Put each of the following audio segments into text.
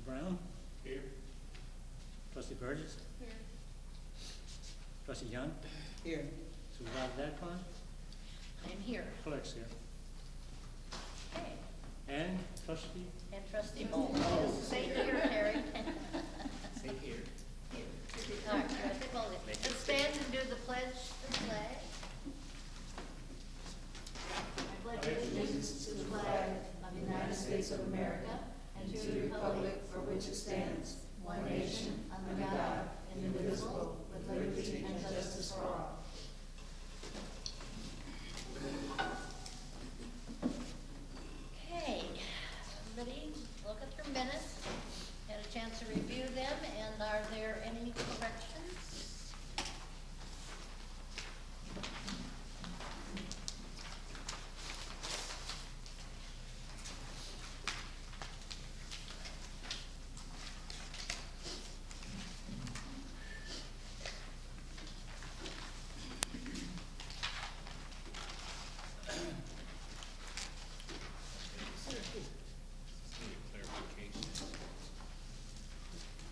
Brown? Here. Trustee Burgess? Here. Trustee Young? Here. Supervisor Dacon? I'm here. Clerk's here. Okay. And trustee? And trustee Bowles. Say here, Terry. Say here. All right, trustee Bowles. Let's stand and do the pledge to the flag. I pledge allegiance to the flag of the United States of America and to the republic for which it stands, one nation, under God, indivisible, with liberty and justice for all. Okay, everybody, look at your minutes. Had a chance to review them, and are there any corrections?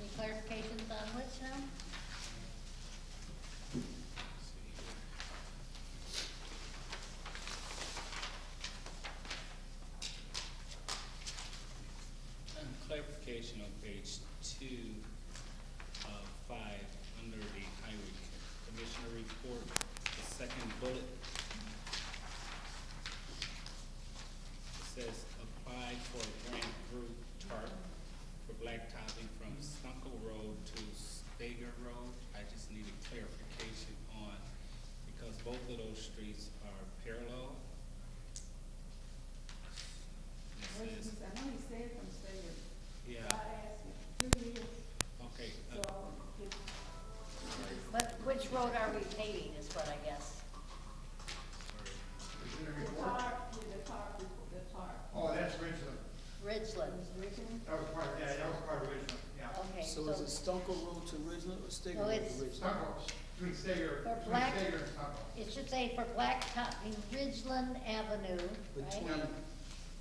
Any clarifications on which now? Clarification on page 2 of 5 under the Highway Commissioner report, the second bullet. It says applied for a grant group TARP for blacktopping from Stunkel Road to Stager Road. I just needed clarification on, because both of those streets are parallel. It says, I know he said from Stager. yeah, I asked him 2 years, okay. so But which road are we paving is what I guess. the tar. Oh, that's Richland. Ridgeland. That was part, yeah, that was part of Richland, yeah. Okay, So is it Stunkel Road to Ridgeland or Stager No, Road it's- to Ridgeland? Stunkel, between Stager, For between black- Stager and Stunkel. it should say for blacktopping Ridgeland Avenue, right? Between,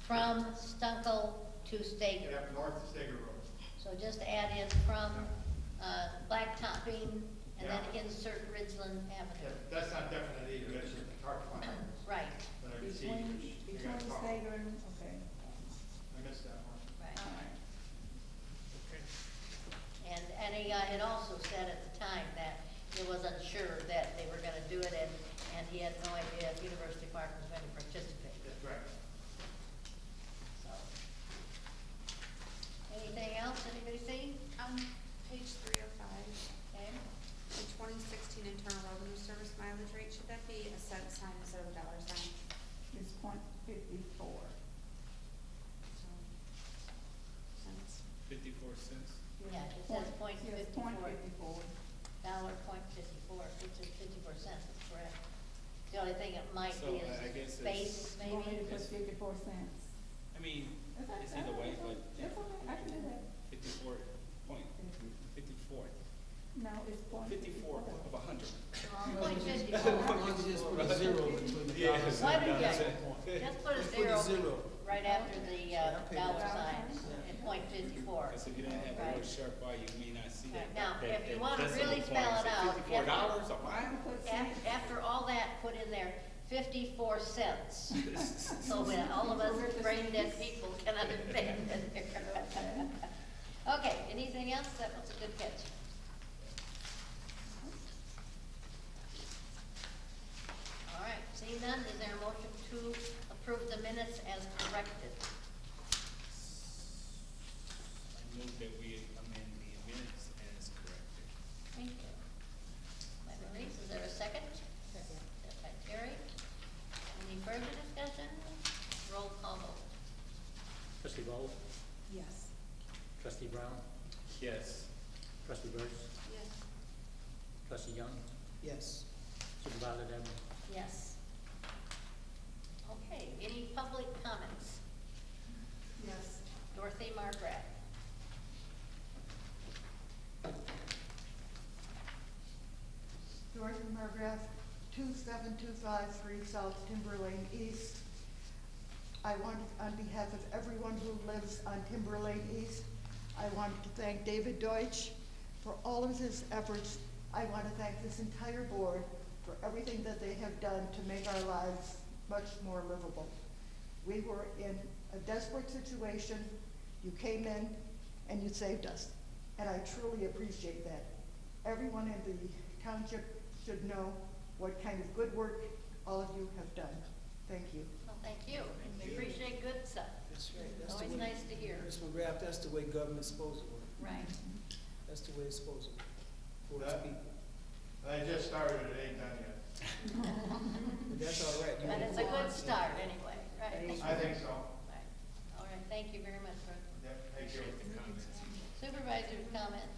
From Stunkel to Stager. Yeah, north of Stager Road. So just add in from, blacktopping and then insert Ridgeland Yeah, Avenue. that's not definite either, that's just the target one. Right, But I can see, Between you got to talk. Stager and, okay, I missed that one. right. all right. And it also said at the time that he was unsure that they were gonna do it, and he had no idea if University Park was going to participate, That's right. so. Anything else, anybody see? On page 305, Okay, the 2016 Internal Revenue Service mileage rate, should that be a cent sign instead of a dollar sign? It's .54. So, cents. 54 cents. yeah, it says point Yes, 54. .54. $1.54, which is 54 cents, that's correct. The only thing it might So, be I guess is it's- space, You want me to maybe? put 54 cents? I mean, That's okay. it's either way, but That's okay, I can do that. 54 point, 54, No, it's .54. 54 of 100. Point why 54. don't you just put a zero between the Yeah. dollars Why and don't the you, point? just put a Just put zero a zero. right after the I paid dollar that. sign at point 54. Because if you don't have the Right. word sharp Y, you may not see that. Right. Now, that- if you that wanna decimal really point. spell it Is out, $54 a mile? After all that, put in there 54 cents. So that all of us brain dead people can understand it. Okay, anything else? That was a good catch. All right, seeing none, is there a motion to approve the minutes as corrected? I move that we amend the minutes as corrected. Thank you. By Maurice, is there a second? Second. By Terry. Any further discussion? Roll call vote. Trustee Bowles? Yes. Trustee Brown? Yes. Trustee Burgess? Yes. Trustee Young? Yes. Supervisor Dacon? Yes. Okay, any public comments? Yes. Dorothy Margraf. Dorothy Margraf, 27253 South Timber Lane East. I want, on behalf of everyone who lives on Timber Lane East, I want to thank David Deutsch for all of his efforts. I want to thank this entire board for everything that they have done to make our lives much more livable. We were in a desperate situation. You came in and you saved us, and I truly appreciate that. Everyone in the township should know what kind of good work all of you have done. Thank you. Well, thank you. We appreciate good stuff. That's right. That's the Always way- nice to hear. Ms. McGrath, that's the way government's supposed to work. Right. That's the way it's supposed to work, for its That- people. I just started, it ain't done yet. But that's all right. You But can it's a go on. good start anyway, right? I think so. Right. All right, thank you very much, Fred. Yep, thank you. Appreciate the comments. Supervisor's comment.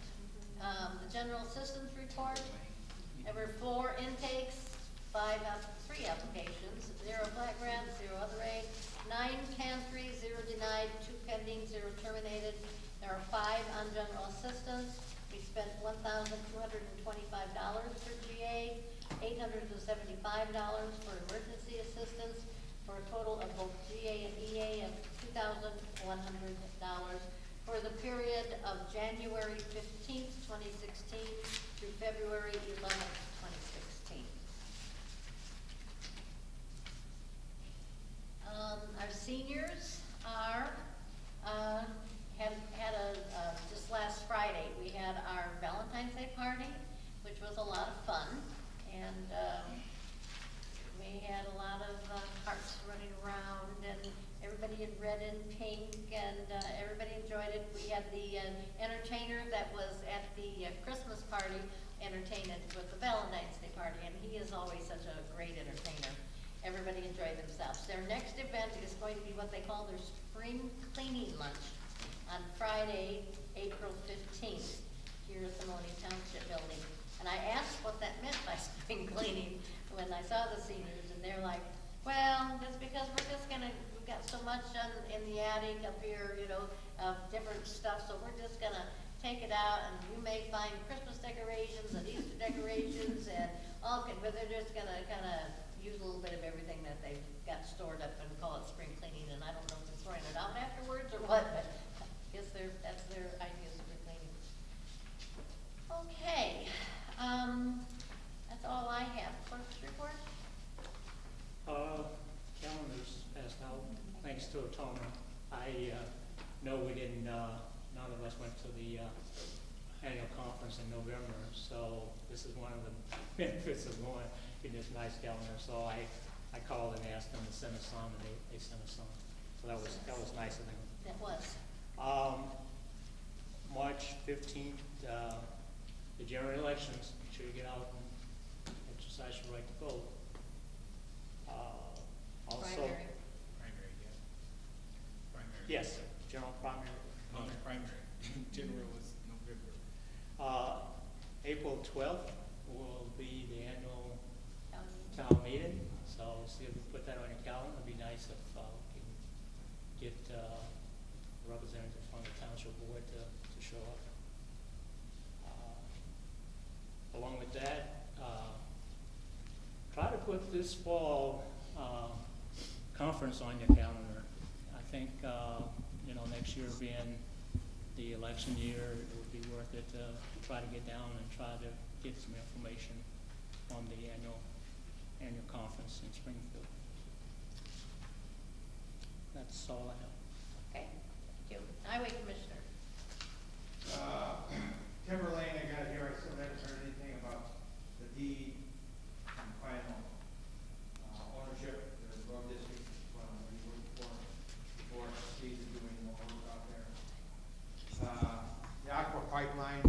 The general assistance report, there were 4 intakes, 3 applications, 0 flat grants, 0 other aid, 9 can-3, 0 denied, 2 pending, 0 terminated. There are 5 on general assistance. We spent $1,225 for GA, $875 for emergency assistance, for a total of both GA and EA of $2,100 for the period of January 15th, 2016 through February 11th, 2016. Our seniors are, had just last Friday, we had our Valentine's Day party, which was a lot of fun, and, we had a lot of hearts running around, and everybody in red and pink, and everybody enjoyed it. We had the entertainer that was at the Christmas party entertaining with the Valentine's Day party, and he is always such a great entertainer. Everybody enjoyed themselves. Their next event is going to be what they call their spring cleaning lunch on Friday, April 15th, here at the Monee Township Building. And I asked what that meant by spring cleaning when I saw the seniors, and they're like, well, it's because we're just gonna, we've got so much in the attic up here, you know, of different stuff, so we're just gonna take it out, and you may find Christmas decorations and Easter decorations and all, but they're just gonna kinda use a little bit of everything that they've got stored up and call it spring cleaning, and I don't know if they're throwing it out afterwards or what, but I guess that's their idea of spring cleaning. Okay, that's all I have. Clerk's report? Calendars passed out, thanks to Tona. I know we didn't, none of us went to the annual conference in November, so this is one of the benefits of going in this nice calendar. So I called and asked them to send us some, and they sent us some. So that was nice of them. That was. March 15th, the general elections. Make sure you get out and exercise your right to vote. Also, Primary. Primary, yeah. Primary. yes, general primary. No, primary. General was November. April 12th will be the annual County. town meeting, so see if we put that on your calendar. It'd be nice if we can get a representative from the township board to show up. Along with that, try to put this fall conference on your calendar. I think, next year being the election year, it would be worth it to try to get down and try to get some information on the annual conference in Springfield. That's all I have. Okay, thank you. Highway Commissioner. Timberlane, I got here, I still haven't heard anything about the deed and final ownership. The road district is what I'm be working for Steve is doing more work out there. The aqua pipeline,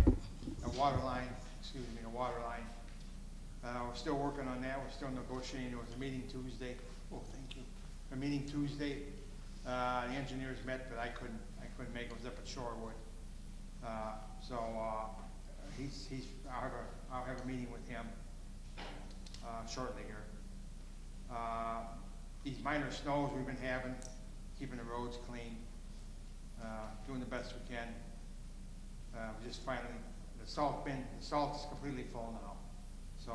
the water line, we're still working on that. We're still negotiating. There was a meeting Tuesday. Oh, thank you. A meeting Tuesday. The engineers met, but I couldn't make it. It was up at Shorewood. I'll have a meeting with him shortly here. These minor snows we've been having, keeping the roads clean, doing the best we can. Just finally, the salt is completely full now, so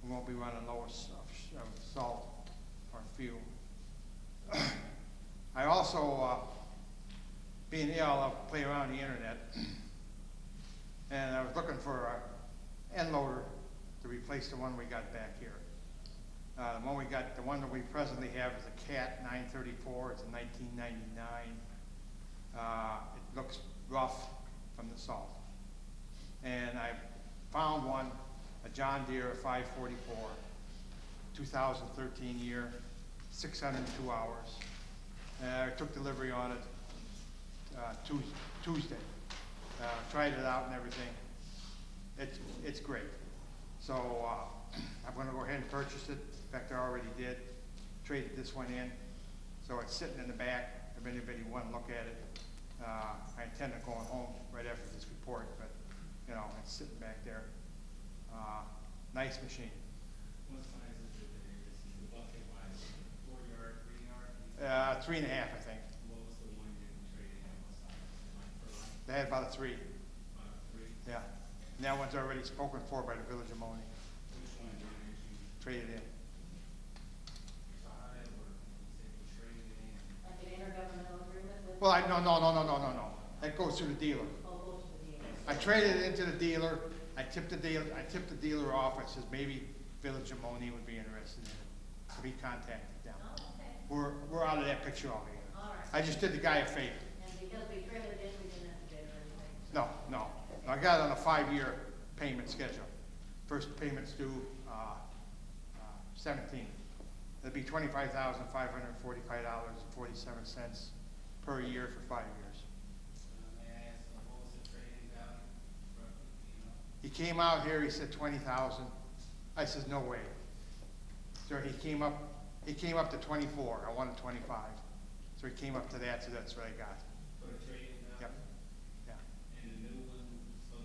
we won't be running low of salt or fuel. I also being ill, I'll play around the internet. And I was looking for an end loader to replace the one we got back here. The one that we presently have is a CAT 934. It's a 1999. It looks rough from the salt. And I found one, a John Deere 544, 2013 year, 602 hours. I took delivery on it Tuesday. Tried it out and everything. It's great. So I'm going to go ahead and purchase it. In fact, I already did. Traded this one in. So it's sitting in the back. If anybody wants to look at it, I intend on going home right after this report, but you know, it's sitting back there. Nice machine. What size is it? Is the bucket wise? 4 yard, 3 yard? 3.5, I think. What was the one you traded in? What size? Line for line? They had about a 3. About a 3? Yeah. And that one's already spoken for by the Village of Monee. Which one did you Traded in. so how did that work? You said you traded it in. Like an intergovernmental agreement with? Well, no. That goes through the dealer. Oh, go to the dealer. I traded it into the dealer. I tipped the dealer off. I says maybe Village of Monee would be interested in it. So he contacted them. Oh, okay. We're out of that picture already. All right. I just did the guy a favor. And because we traded in, we didn't have to pay for anything. No. I got it on a 5-year payment schedule. First payment's due 17. It'd be $25,545.47 per year for 5 years. May I ask, what was the trading value? Roughly, do you know? He came out here, he said 20,000. I says, no way. So he came up to 24. I wanted 25. So he came up to that, so that's what I got. For the trading value? Yep. Yeah. And the new one, so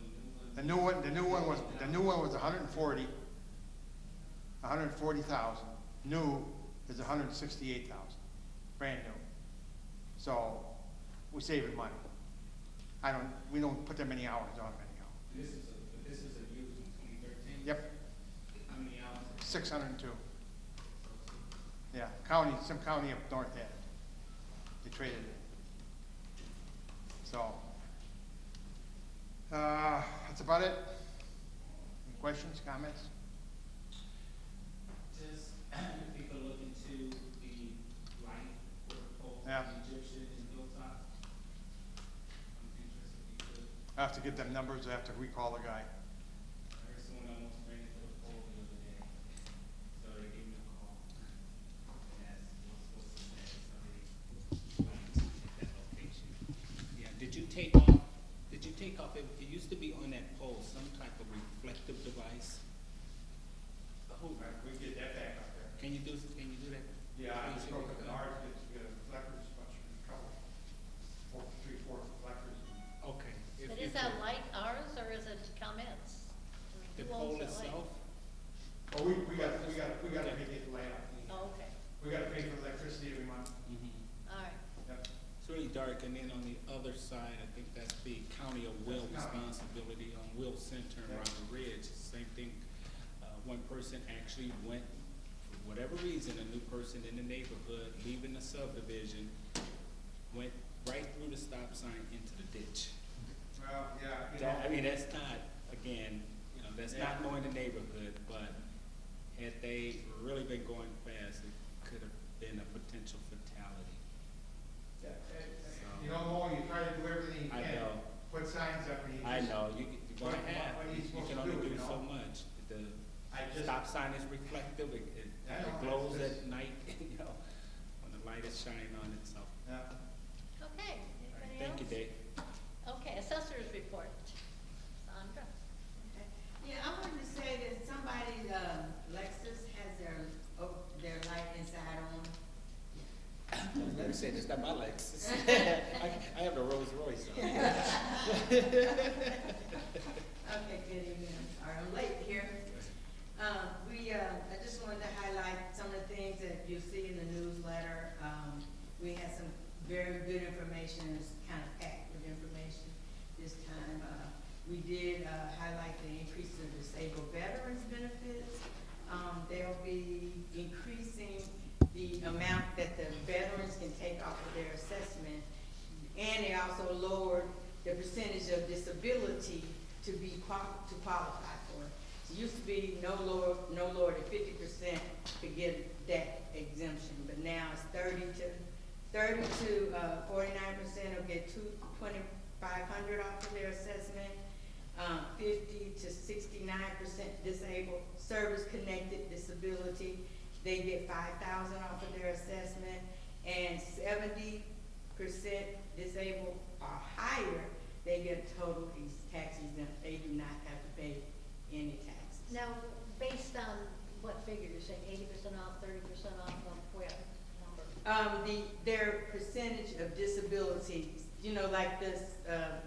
The new one was 140. 140,000. New is 168,000. Brand new. So we're saving money. We don't put that many hours on them anyhow. This is a used in 2013? Yep. How many hours? 602. Yeah, some county up north had it. They traded it. So, that's about it. Any questions, comments? Just, if people look into the light for the pole, Yeah. Egyptian and Hilltop, I'm interested if you could. I have to get them numbers, I have to recall the guy. I heard someone almost ran into the pole the other day, so they gave me a call. And asked, what's the status of the lights at that location? Yeah, did you take off, it used to be on that pole, some type of reflective device? We get that back up there. Can you do that? Yeah, I Please, just if broke you up the could. ours, get reflectors, three, four reflectors. Okay. But is that light ours or is it ComEd's? The Who pole owns that light? itself? Oh, we got to pay the layout. Oh, okay, We got to pay for electricity every month. all right. Yep. It's really dark, and then on the other side, I think that's the County of Will responsibility on Will Center and Yeah. Robert Ridge. Same thing, one person actually went, for whatever reason, a new person in the neighborhood, leaving the subdivision, went right through the stop sign into the ditch. Well, yeah. I mean, that's not, again, that's not Yeah. knowing the neighborhood, but had they really been going fast, it could have been a potential fatality. You know, Mo, you try to do everything you I can. know. Put signs up and you I just. know, you're gonna have, What are you you supposed can to only do, do you know? so much. The I just- stop sign is reflective, it I know, glows it's just- at night, when the light is shining on it, so. Yeah. Okay, anybody else? Thank you, Dave. Okay, assessors report. Sandra? Yeah, I wanted to say that somebody's, Lexus has their light inside on. Let me say, it's not my Lexus. I have the Rolls Royce. Okay, good evening. All right, I'm late here. I just wanted to highlight some of the things that you'll see in the newsletter. We had some very good information, it's kind of packed with information this time. We did highlight the increase of disabled veterans benefits. They'll be increasing the amount that the veterans can take off of their assessment, and they're also lowered the percentage of disability to to qualify for it. It used to be no lower than 50% to get that exemption, but now it's 30 to 49% will get $2,500 off of their assessment. 50 to 69% disabled, service-connected disability, they get $5,000 off of their assessment, and 70% disabled or higher, they get total tax exempt. They do not have to pay any taxes. Now, based on what figure, you're saying 80% off, 30% off, what number? Their percentage of disabilities, you know, like this,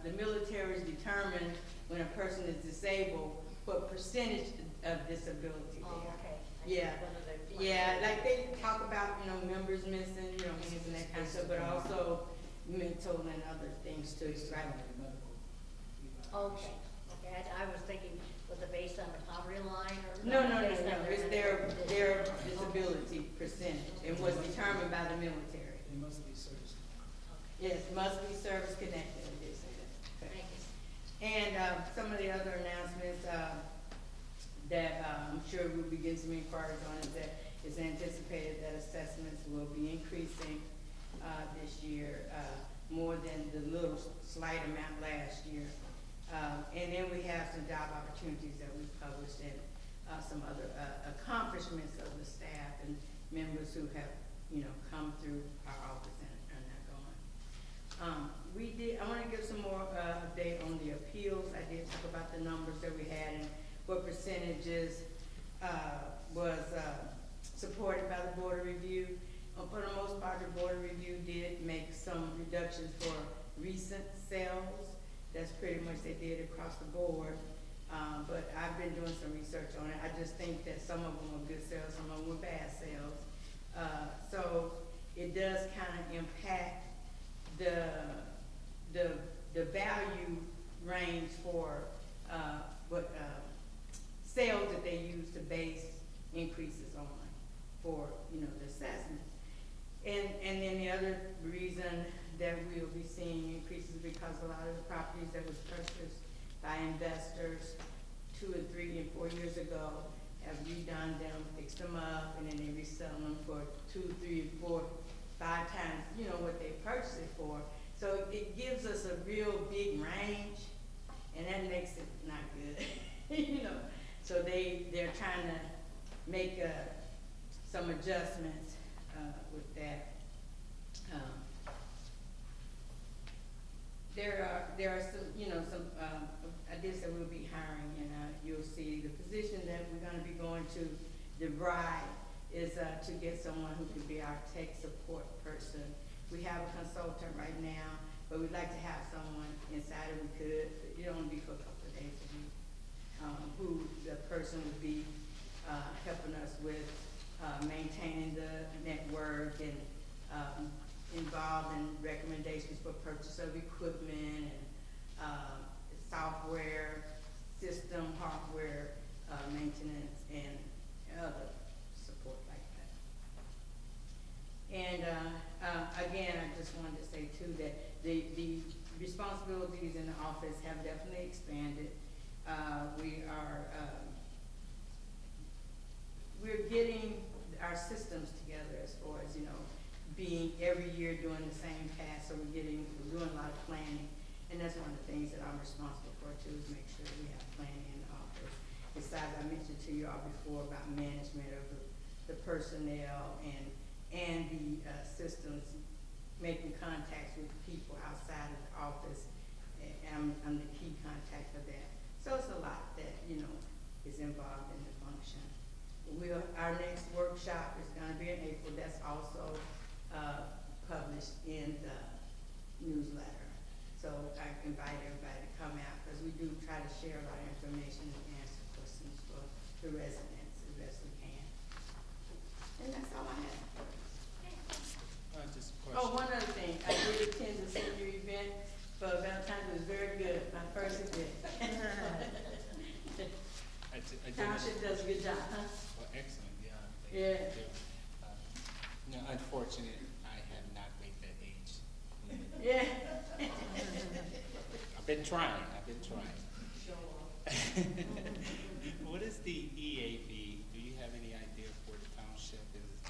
the military is determined when a person is disabled, what percentage of disability they are. Okay. Yeah, yeah, like they talk about, you know, members missing, you know, hands and that kind of stuff, but also mental and other things too, right? Okay, I was thinking, was it based on the poverty line or? No, based on it's their disability percentage, and was determined by the military. They must be service. Okay. Yes, must be service connected, it did say that. Okay. Thank you. And some of the other announcements that I'm sure we'll be getting some inquiries on is that it's anticipated that assessments will be increasing this year more than the little slight amount last year. And then we have some job opportunities that we published and some other accomplishments of the staff and members who have, you know, come through our office and are not going. I want to give some more update on the appeals. I did talk about the numbers that we had and what percentages was supported by the Board of Review. For the most part, the Board of Review did make some reductions for recent sales. That's pretty much they did across the board. But I've been doing some research on it. I just think that some of them were good sales, some of them were bad sales. So it does kind of impact the value range for what sales that they use to base increases on for, you know, the assessments. And then the other reason that we'll be seeing increases because a lot of the properties that was purchased by investors 2 and 3 and 4 years ago have redone them, fixed them up, and then they resell them for 2, 3, 4, 5 times, you know, what they purchased it for. So it gives us a real big range, and that makes it not good, you know. So they're trying to make some adjustments with that. There are some, you know, some ideas that we'll be hiring, and you'll see the position that we're going to be going to DeVry is to get someone who could be our tech support person. We have a consultant right now, but we'd like to have someone inside if we could. It only be for a couple of days a week. Who the person would be helping us with maintaining the network and involved in recommendations for purchase of equipment and software, system, hardware maintenance, and other support like that. And again, I just wanted to say too that the responsibilities in the office have definitely expanded. We're getting our systems together as far as, you know, being every year doing the same task, so we're doing a lot of planning, and that's one of the things that I'm responsible for too, is make sure we have planning in the office. Besides, I mentioned to you all before about management of the personnel and the systems, making contacts with people outside of the office, and I'm the key contact for that. So it's a lot that, you know, is involved in the function. Our next workshop is going to be in April. That's also published in the newsletter. So I invite everybody to come out because we do try to share a lot of information and answer questions for the residents as best we can. And that's all I have. Just a question. Oh, one other thing. I did attend the senior event for Valentine's. It was very good. My first event. Township does a good job, huh? Well, excellent, yeah. Yeah. No, unfortunate, I have not made that age. Yeah. been trying, I've been trying. Show off. What is the EAV? Do you have any idea for the township?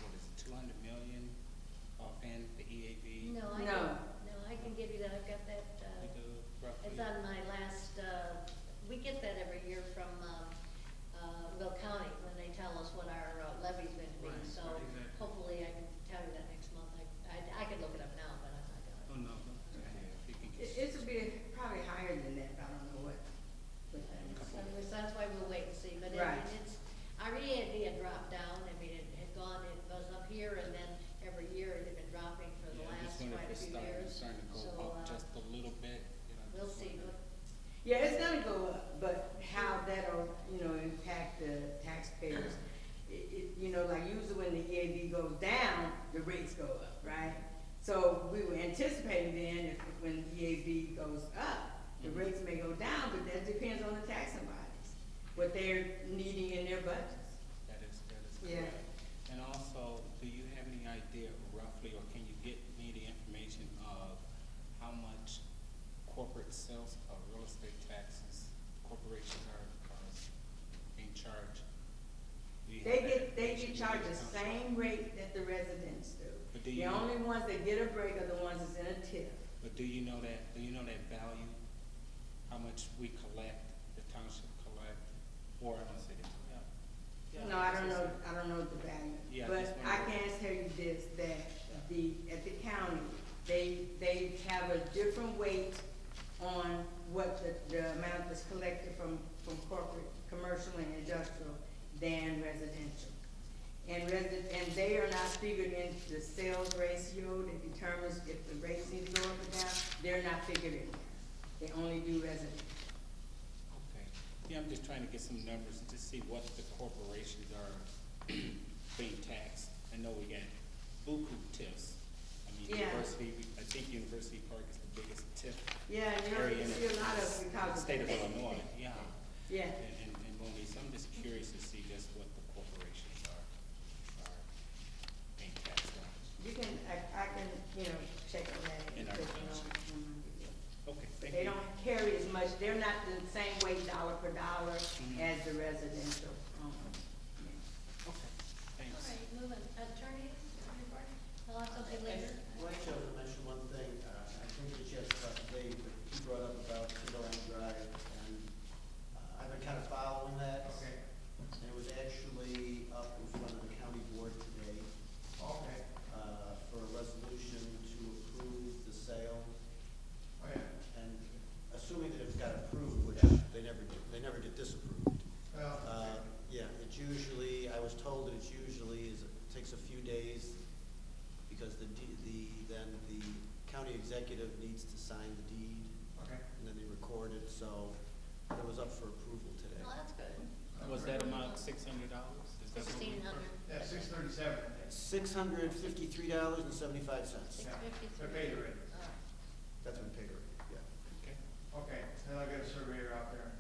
What is it, 200 million offhand, the EAV? No, I can give you that, I've got that, You do roughly? it's on my last, we get that every year from, Will County, when they tell us what our levy's going to be. Right, So right, exactly. hopefully I can tell you that next month. I could look it up now, but I'm not Oh, gonna. no, if you can get. It's a bit, probably higher than that, but I don't know what that is. So that's why we'll wait and see, but Right. it's, our EAD had dropped down, I mean, it had gone, it was up here, and then every year it had been dropping for the Yeah, I last just wonder quite if a it's few years. starting to So, go up just a little bit, you know. we'll just see, wonder. Yeah, it's gonna go up, but how that'll, impact the taxpayers. Like usually when the EAD goes down, the rates go up, right? So we were anticipating then if when the EAD goes up, the Mhm. rates may go down, but that depends on the taxing bodies, what they're needing in their budgets. That is Yeah. correct. And also, do you have any idea roughly, or can you get me the information of how much corporate sales of real estate taxes corporations are being charged? Do you have that They information? get charged the same rate that the residents do. But do The you- only ones that get a break are the ones that's in a tip. But do you know that value? How much we collect, the township collect, or I don't say that, yeah. No, I don't know the value. Yeah, I But just I wondered. can tell you this, that at the county, they have a different weight on what the amount that's collected from corporate, commercial and industrial than residential. And they are not figured into the sales ratio that determines if the rates need to go up or down. They're not figured in there. They only do residential. Okay. Yeah, I'm just trying to get some numbers and to see what the corporations are being taxed. I know we got buku tips. I mean, Yeah. I think University Park is the biggest tip Yeah, and area you in see a lot of the because of state of that. Illinois, yeah. Yeah. And Monee, so I'm just curious to see just what the corporations are being taxed on. I can, check on that. In our township. Okay, thank you. They don't carry as much, they're not the same weight dollar per dollar Mhm. as the residential. Okay, All thanks. right, moving, attorney, report, I'll have something later. Well, I should mention one thing, I think that you asked Dave, but he brought up about Timberline Drive, and I've been kind of following that. Okay, And it was actually up in front of the county board today, okay, for a resolution to approve the sale. oh, yeah. And assuming that it got approved, which they never get disapproved. Well, Yeah, it's usually, I was told that it takes a few days, because then the county executive needs to sign the deed, okay. and then they record it, so it was up for approval today. Well, that's good. Was that amount $600? Is that what we- 1,600. Yeah, 637. $653.75. Six Yeah, fifty-three. they paid already. That's been paid already, yeah. Okay. Okay, then I'll get a surveyor out there.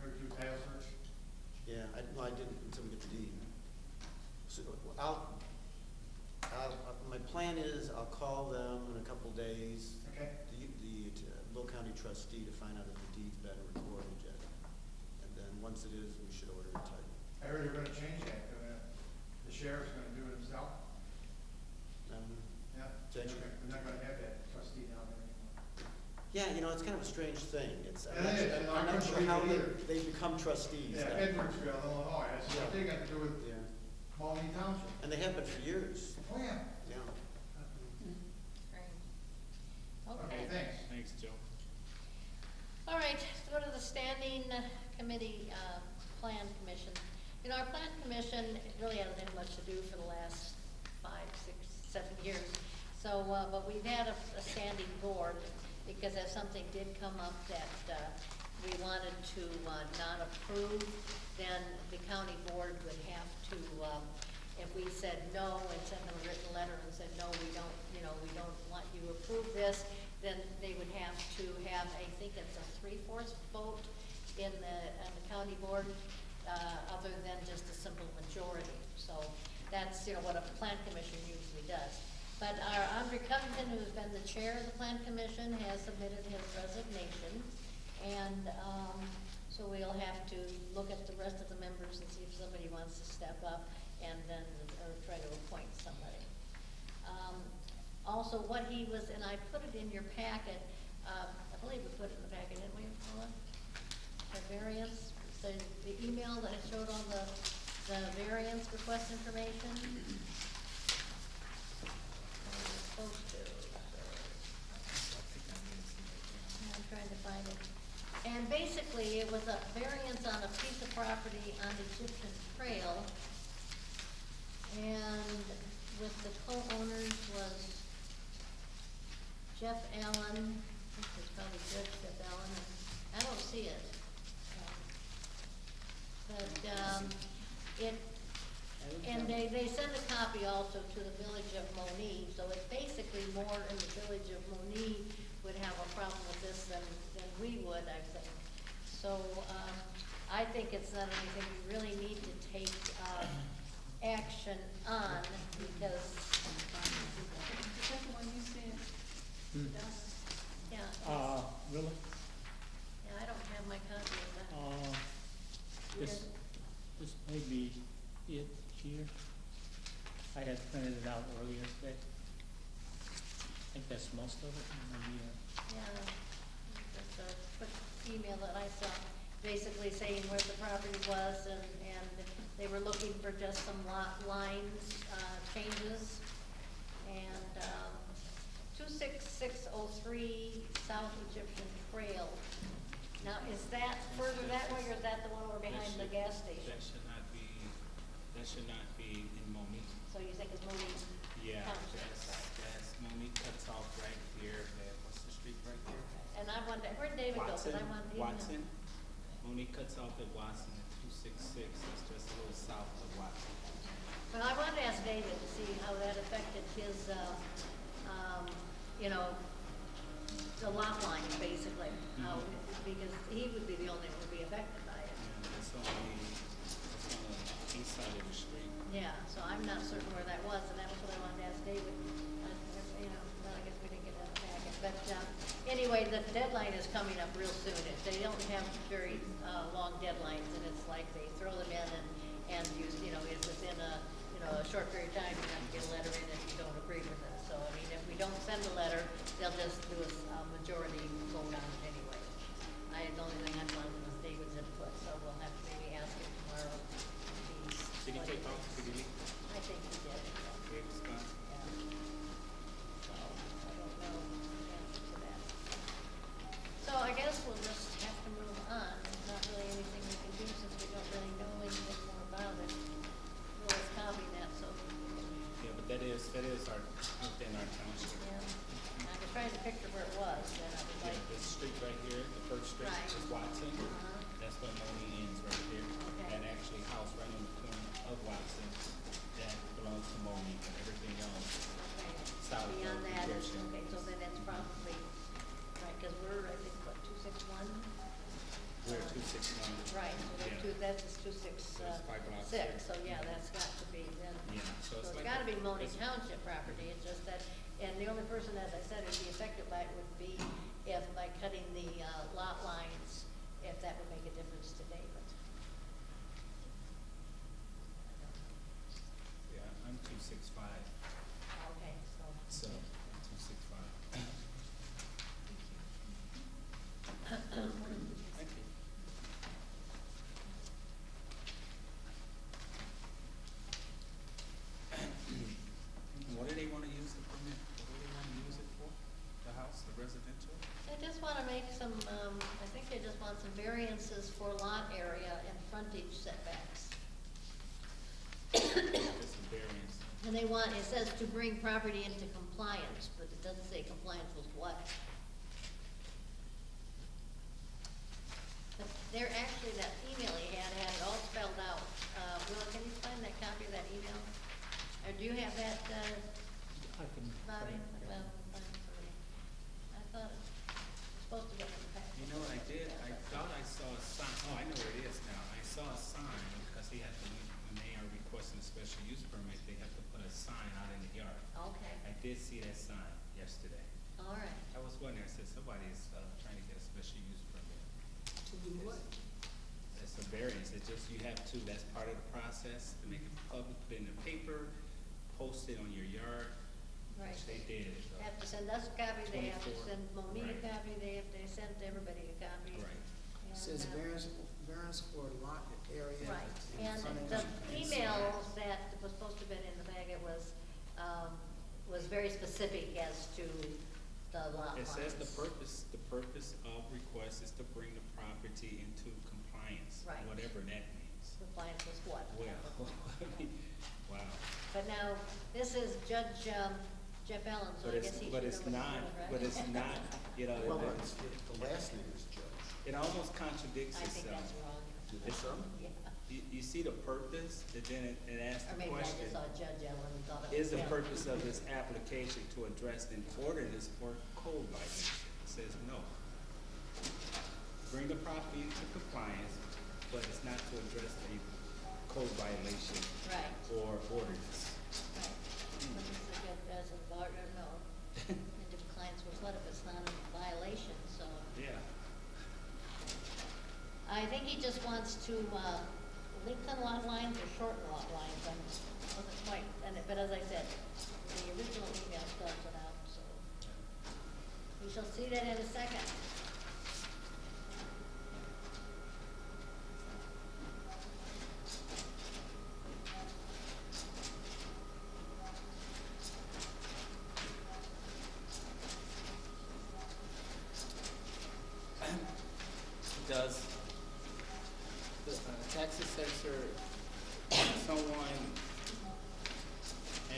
Or do title search. Yeah, I didn't until we get the deed. So my plan is I'll call them in a couple days, Okay, the Will County trustee, to find out if the deed's been recorded yet. And then once it is, we should order a title. I heard they're gonna change that, the sheriff's gonna do it himself. Yeah, Judge? we're not gonna have that trustee down there anymore. Yeah, it's kind of a strange thing. It is, and I I'm not couldn't sure how believe it either. they become trustees. Yeah, now. Edwardsville, Illinois, that's what they got to do with Yeah, Monee Township. and they have been for years, Oh, yeah. yeah. Great. Okay, Okay. thanks. Thanks, Joe. All right, let's go to the standing committee, plan commission. Our plan commission really hasn't had much to do for the last 5, 6, 7 years. So, but we've had a standing board, because if something did come up that we wanted to not approve, then the county board would have to, if we said no and sent them a written letter and said, no, we don't want you to approve this, then they would have to have, I think it's a 3/4 vote in the county board, other than just a simple majority. So that's, what a plan commission usually does. But our Andre Covington, who's been the chair of the Plan Commission, has submitted his resignation. And, so we'll have to look at the rest of the members and see if somebody wants to step up and then, or try to appoint somebody. Also, what he was, and I put it in your packet, I believe we put it in the packet, didn't we, Paula? The variance, the email that I showed on the variance request information. I was supposed to, so. I'm trying to find it. And basically, it was a variance on a piece of property on Egyptian Trail. And with the co-owners was Jeff Allen, I think it's probably Judge Jeff Allen, I don't see it. And they sent a copy also to the village of Monee, so it's basically more in the village of Monee would have a problem with this than we would, I think. So, I think it's not anything we really need to take, action on, because. Is that the one you said? Yeah. Really? Yeah, I don't have my copy of that. This may be it here. I had printed it out earlier today. I think that's most of it. Maybe, Yeah, just a quick email that I saw, basically saying where the property was, and they were looking for just some lot lines, changes. And, 26603 South Egyptian Trail. Now, is that further that way, or is that the one over behind the gas station? That should not be in Monee. So you think it's Monee Yeah, Township? that's Monee cuts off right here, what's the street right here? And I wanted, where'd David go? 'Cause I wanted him to- Watson. Monee cuts off at Watson at 266, it's just a little south of Watson. Well, I wanted to ask David to see how that affected his, you know, the lot lines, basically. How, because he would be the only one who would be affected by it. Yeah, it's on the east side of the street. Yeah, so I'm not certain where that was, and that was what I wanted to ask David. You know, well, I guess we didn't get that packet. But, anyway, the deadline is coming up real soon. If they don't have very, long deadlines, and it's like they throw them in and you know, it's within a short period of time, you have to get a letter in if you don't agree with it. So, I mean, if we don't send a letter, they'll just do a majority vote on it anyway. The only thing I wanted was David's input, so we'll have to maybe ask him tomorrow. Did he take off? Did he leave? I think he did. Okay, it's gone. Yeah. So, I don't know the answer to that. So I guess we'll just have to move on. There's not really anything we can do since we don't really know anything more about it. We'll just copy that, so. Yeah, but that is our, within our township. Yeah. I was trying to picture where it was, and I was Yeah, like, this street right here, the first street Right. is Watson. That's where Monee ends right here. Okay. That actually house right on the corner of Watson, that belongs to Monee, and everything else. okay. South Beyond of that is, Egyptian. okay, so then it's probably, right, because we're, I think, what, 261? We're 261. Right, so Yeah. that's just 26, It's 5 blocks six, there. so yeah, that's got to be then. Yeah, so it's So it's like. gotta be Monee it's- Township property, it's just that, and the only person, as I said, who'd be affected by it would be if by cutting the, lot lines, if that would make a difference to David. Yeah, I'm 265, Okay, so 265. Thank you. What do they want to use it for? What do they want to use it for? The house, the residential? They just wanna make some, I think they just want some variances for lot area and frontage setbacks. Just a variance. And they want, it says to bring property into compliance, but it doesn't say compliance with what. But there, actually, that email he had it all spelled out. Will, can you find that copy of that email? Or do you have that, I can. Bobby? Well, find it for me. I thought it was supposed to be in the packet. You know what I did? I thought I saw a sign, oh, I know where it is now. I saw a sign because they have to, when they are requesting a special use permit, they have to put a sign out in the yard. Okay. I did see that sign yesterday. All right. I was wondering, I said, somebody's trying to get a special use permit. To do what? It's a variance, it's just, you have to, that's part of the process, to make it public, put it in the paper, post it on your yard, Right. which they did. They have to send us a copy, they have to 24, send Monee a right. copy, they have to send everybody a copy. Right. And, Says uh, variance for lot area. Right, and frontage the and email size. that was supposed to have been in the packet was very specific as to the lot It lines. says the purpose of request is to bring the property into compliance, Right. whatever that means. Compliance with what? Well, wow. But now, this is Judge Jeff Allen, so I guess he should know But it's what he's not, doing, right? but it's not, you know, Well, the last name is Judge. it almost contradicts I think itself. that's wrong. It's some? Yeah. You see the purpose, and then it asks Or the maybe I question, just saw Judge Allen and thought it was is the him. purpose of this application to address an ordinance or code violation? It says no. Bring the property into compliance, but it's not to address a code violation Right, or ordinance. right. But this is a good, as a partner, no. Into compliance with what if it's not a violation, so. Yeah. I think he just wants to, lengthen lot lines or shorten lot lines, I wasn't quite, but as I said, the original email spells it out, so. We shall see that in a second. Does the tax assessor, someone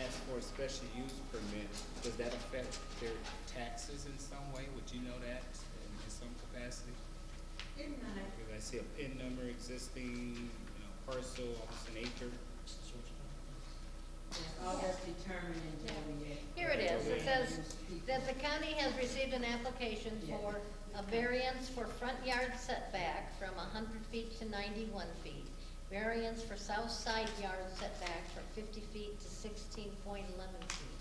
asks for a special use permit, does that affect their taxes in some way? Would you know that in some capacity? It might. Because I see a PIN number existing, parcel, almost an acre. All that's determined in WPALTV. Here it is, it says that the county has received an application for a variance for front yard setback from 100 feet to 91 feet. Variance for south side yard setback from 50 feet to 16.11 feet.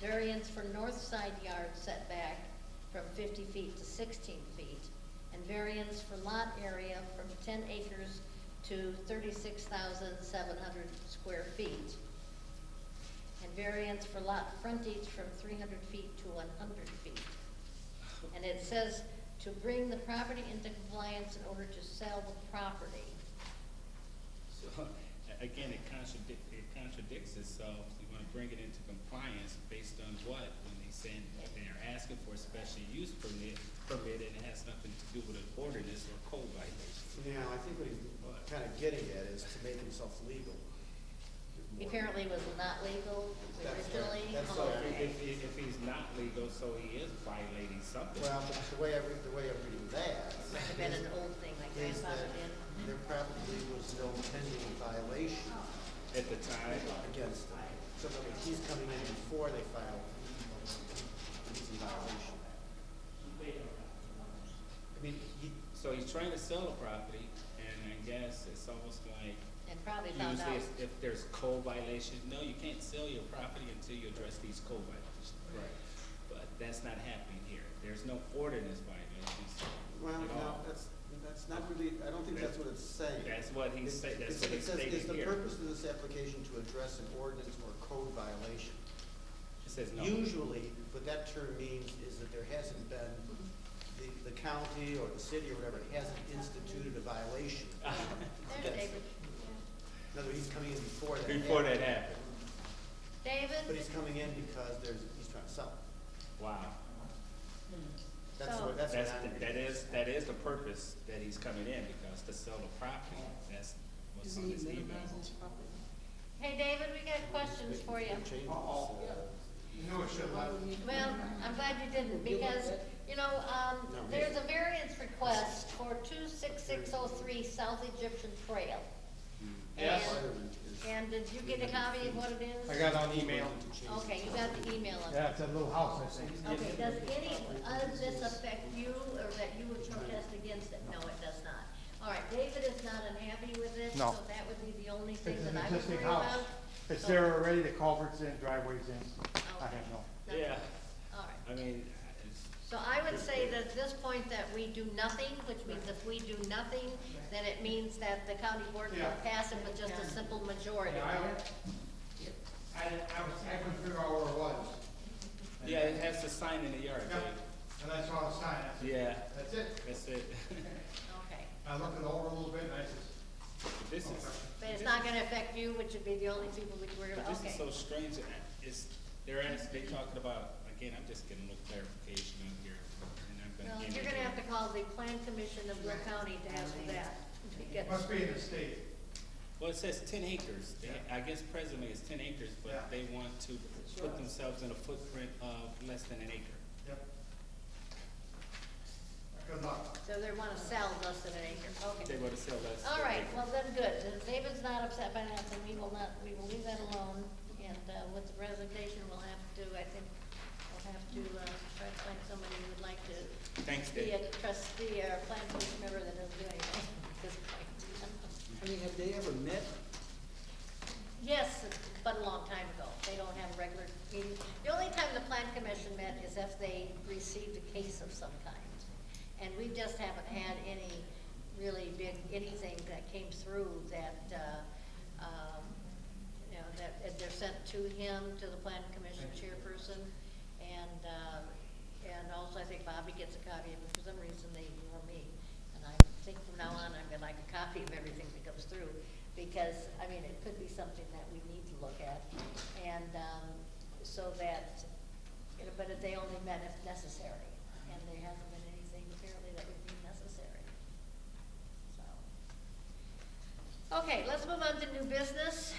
Variance for north side yard setback from 50 feet to 16 feet. And variance for lot area from 10 acres to 36,700 square feet. And variance for lot frontage from 300 feet to 100 feet. And it says to bring the property into compliance in order to sell the property. So, again, it contradicts itself. You want to bring it into compliance based on what? When they're asking for a special use permit, and it has nothing to do with an ordinance or code violation. Yeah, I think what he's kind of getting at is to make himself legal. Apparently was not legal originally. That's Oh, right. okay. If he's not legal, so he is violating something. Well, but the way I'm reading that Might have been an old thing like is grandfather that did. there probably was no pending violation At the time, against him. So I mean, he's coming in before they filed an easy violation. I mean, so he's trying to sell a property, and I guess it's almost like, And probably found out. usually if there's code violations, no, you can't sell your property until you address these code violations. Right. But that's not happening here. There's no ordinance violations well, at no, all. that's not really, I don't think that's what it's saying. That's what he's saying, that's what It he's says, stating is the here. purpose of this application to address an ordinance or code violation? It says no. Usually, what that term means is that there hasn't been, the county or the city or whatever hasn't instituted a violation. There's David. In other words, he's coming in before that. Before that happened. David? But he's coming in because he's trying to sell. Wow. That's So- what I'm reading. That is the purpose that he's coming in, because to sell the property, that's what's on this email. Hey, David, we got questions for you. Changes, No, it should not. Well, I'm glad you didn't, because, there's a variance request for 26603 South Egyptian Trail. Yes. And did you get a copy of what it is? I got it on email. Okay, you got the email on it. Yeah, it's a little house, I think. Okay, does any of this affect you, or that you would protest against it? No, it does not. All right, David is not unhappy with it, No. so that would be the only thing It's that an I would existing worry house. about. It's So- there already, the culvert's in, driveway's in. I have no. Nothing. Yeah, All right. I mean, it's, So I would say that at this point that we do nothing, which means if we do nothing, then it means that the county board will Yeah. pass it with just a simple majority. I couldn't figure out where it was. yeah, it has a sign in the yard, Yeah, Dave. and I saw the sign, I said, Yeah, that's it. that's it. Okay. I looked it over a little bit, and I said, This is, But it's not gonna affect you, which would be the only people which we're, but this is okay. so strange, it's, they talking about, again, I'm just getting a little clarification on here, and I'm Well, gonna. you're gonna have to call the plan commission of Will County to ask for that. it must be in the state. Well, it says 10 acres. I guess presently it's 10 acres, but Yeah. they want to put themselves in a footprint of less than an acre. Yep. Good luck. So they wanna sell less than an acre, okay. They want to sell less. All than an right, acre. well then, good. If David's not upset by that, then we will leave that alone. And, with the resignation, we'll have to, I think, try to find somebody who would like to Thanks, be a Dave. trustee or a plan commission member that doesn't do anything at this point. I mean, have they ever met? Yes, but a long time ago. They don't have regular meetings. The only time the plan commission met is if they received a case of some kind. And we just haven't had any really big, anything that came through that, you know, that they're sent to him, to the plan commission chairperson. And also I think Bobby gets a copy of it. For some reason, they ignore me. And I think from now on, I'm gonna like a copy of everything that comes through. Because, I mean, it could be something that we need to look at. And, so that, you know, but if they only met if necessary. And there hasn't been anything apparently that would be necessary. So. Okay, let's move on to new business.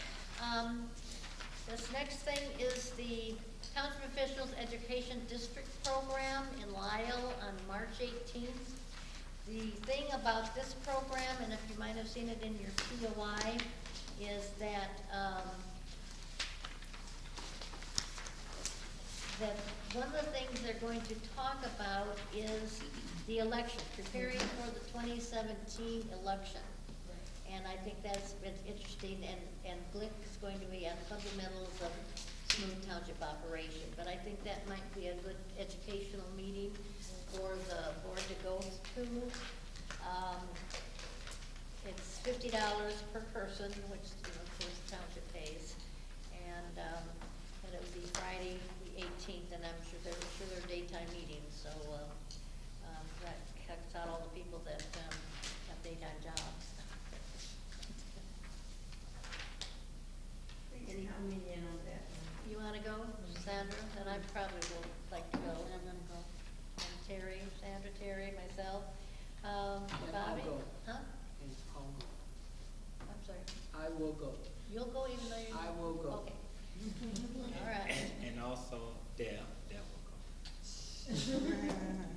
This next thing is the Township Officials Education District Program in Lyle on March 18th. The thing about this program, and if you might have seen it in your POI, is that, that one of the things they're going to talk about is the election, preparing for the 2017 election. And I think that's been interesting, and Glick is going to be on fundamentals of smooth township operation. But I think that might be a good educational meeting for the board to go to. It's $50 per person, which, you know, of course, the township pays. And it would be Friday, the 18th, and I'm sure they're daytime meetings, so that cuts out all the people that have daytime jobs. Any opinion on that? You wanna go, Sandra? Then I probably will like to go. I'm gonna go. And Terry, Sandra, Terry, myself. Bobby? I'll go. Huh? And I'll go. I'm sorry. I will go. You'll go even though you're. I will go. Okay. All right. And also Deb will go.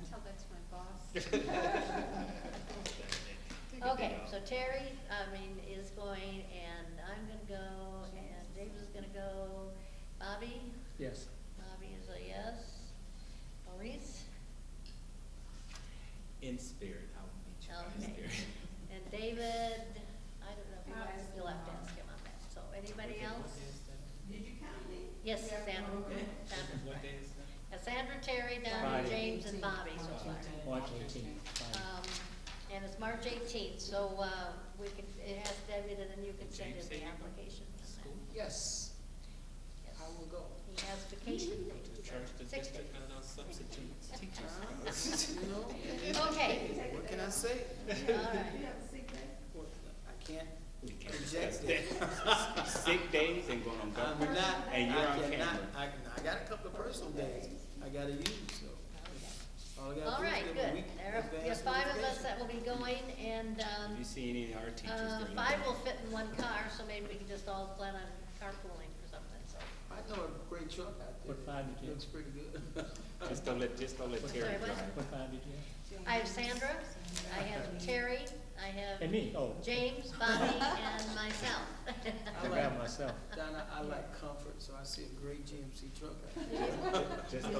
Tell that to my boss. Okay, so Terry, is going, and I'm gonna go, and David is gonna go. Bobby? Yes. Bobby is a yes. Maurice? In spirit, I will meet you guys Okay. there. And David, I don't know if you want, you'll have to ask him on that. So anybody What else? day is that? Did you count me? Yes, Sandra. Okay. Sandra. What day is that? Sandra, Terry, Donnie, Friday. James, and Bobby so far. March 18th. Friday. And it's March 18th, so we can, it has David, and then you can send James in say the you go? application. School? Yes, Yes. I will go. He has vacation The days. church, the 60. district, and those substitute teachers. You know? Okay, What can I say? all right. You have a sick day? What, I can't We can't project discuss that. Sick days and going on I'm government. not, And you're on I cannot, camera. I got a couple of personal days I gotta use, so. All I gotta All do is right, give good. a week There are advance five of us notification. that will be going, and If you see any of our teachers, they're. five will fit in one car, so maybe we can just all plan on carpooling or something, so. I know a great truck out there. What time did you- Looks pretty good. Just don't let Terry Sorry, what? drive. What time did you have? I have Sandra, I have Terry, I have And me, oh, James, Bobby, and myself. I grabbed myself. Donna, I like comfort, so I see a great GMC truck out there. Just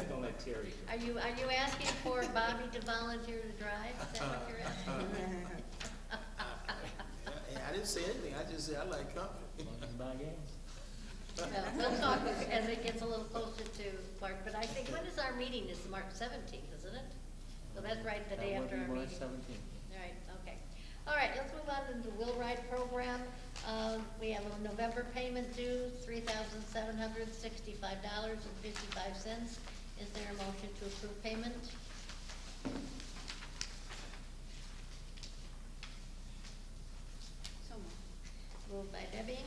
don't let Terry drive. Are you asking for Bobby to volunteer to drive? Is that what you're asking? Yeah, I didn't say anything, I just said I like comfort. As long as you buy gas. No, we'll talk as it gets a little closer March, but I think, when is our meeting? It's March 17th, isn't it? So that's right, the day after our meeting. That would be March 17th. All right, okay. All right, let's move on to the Will Ride program. We have a November payment due, $3,765.55. Is there a motion to approve payment? So moved. Moved by Debbie,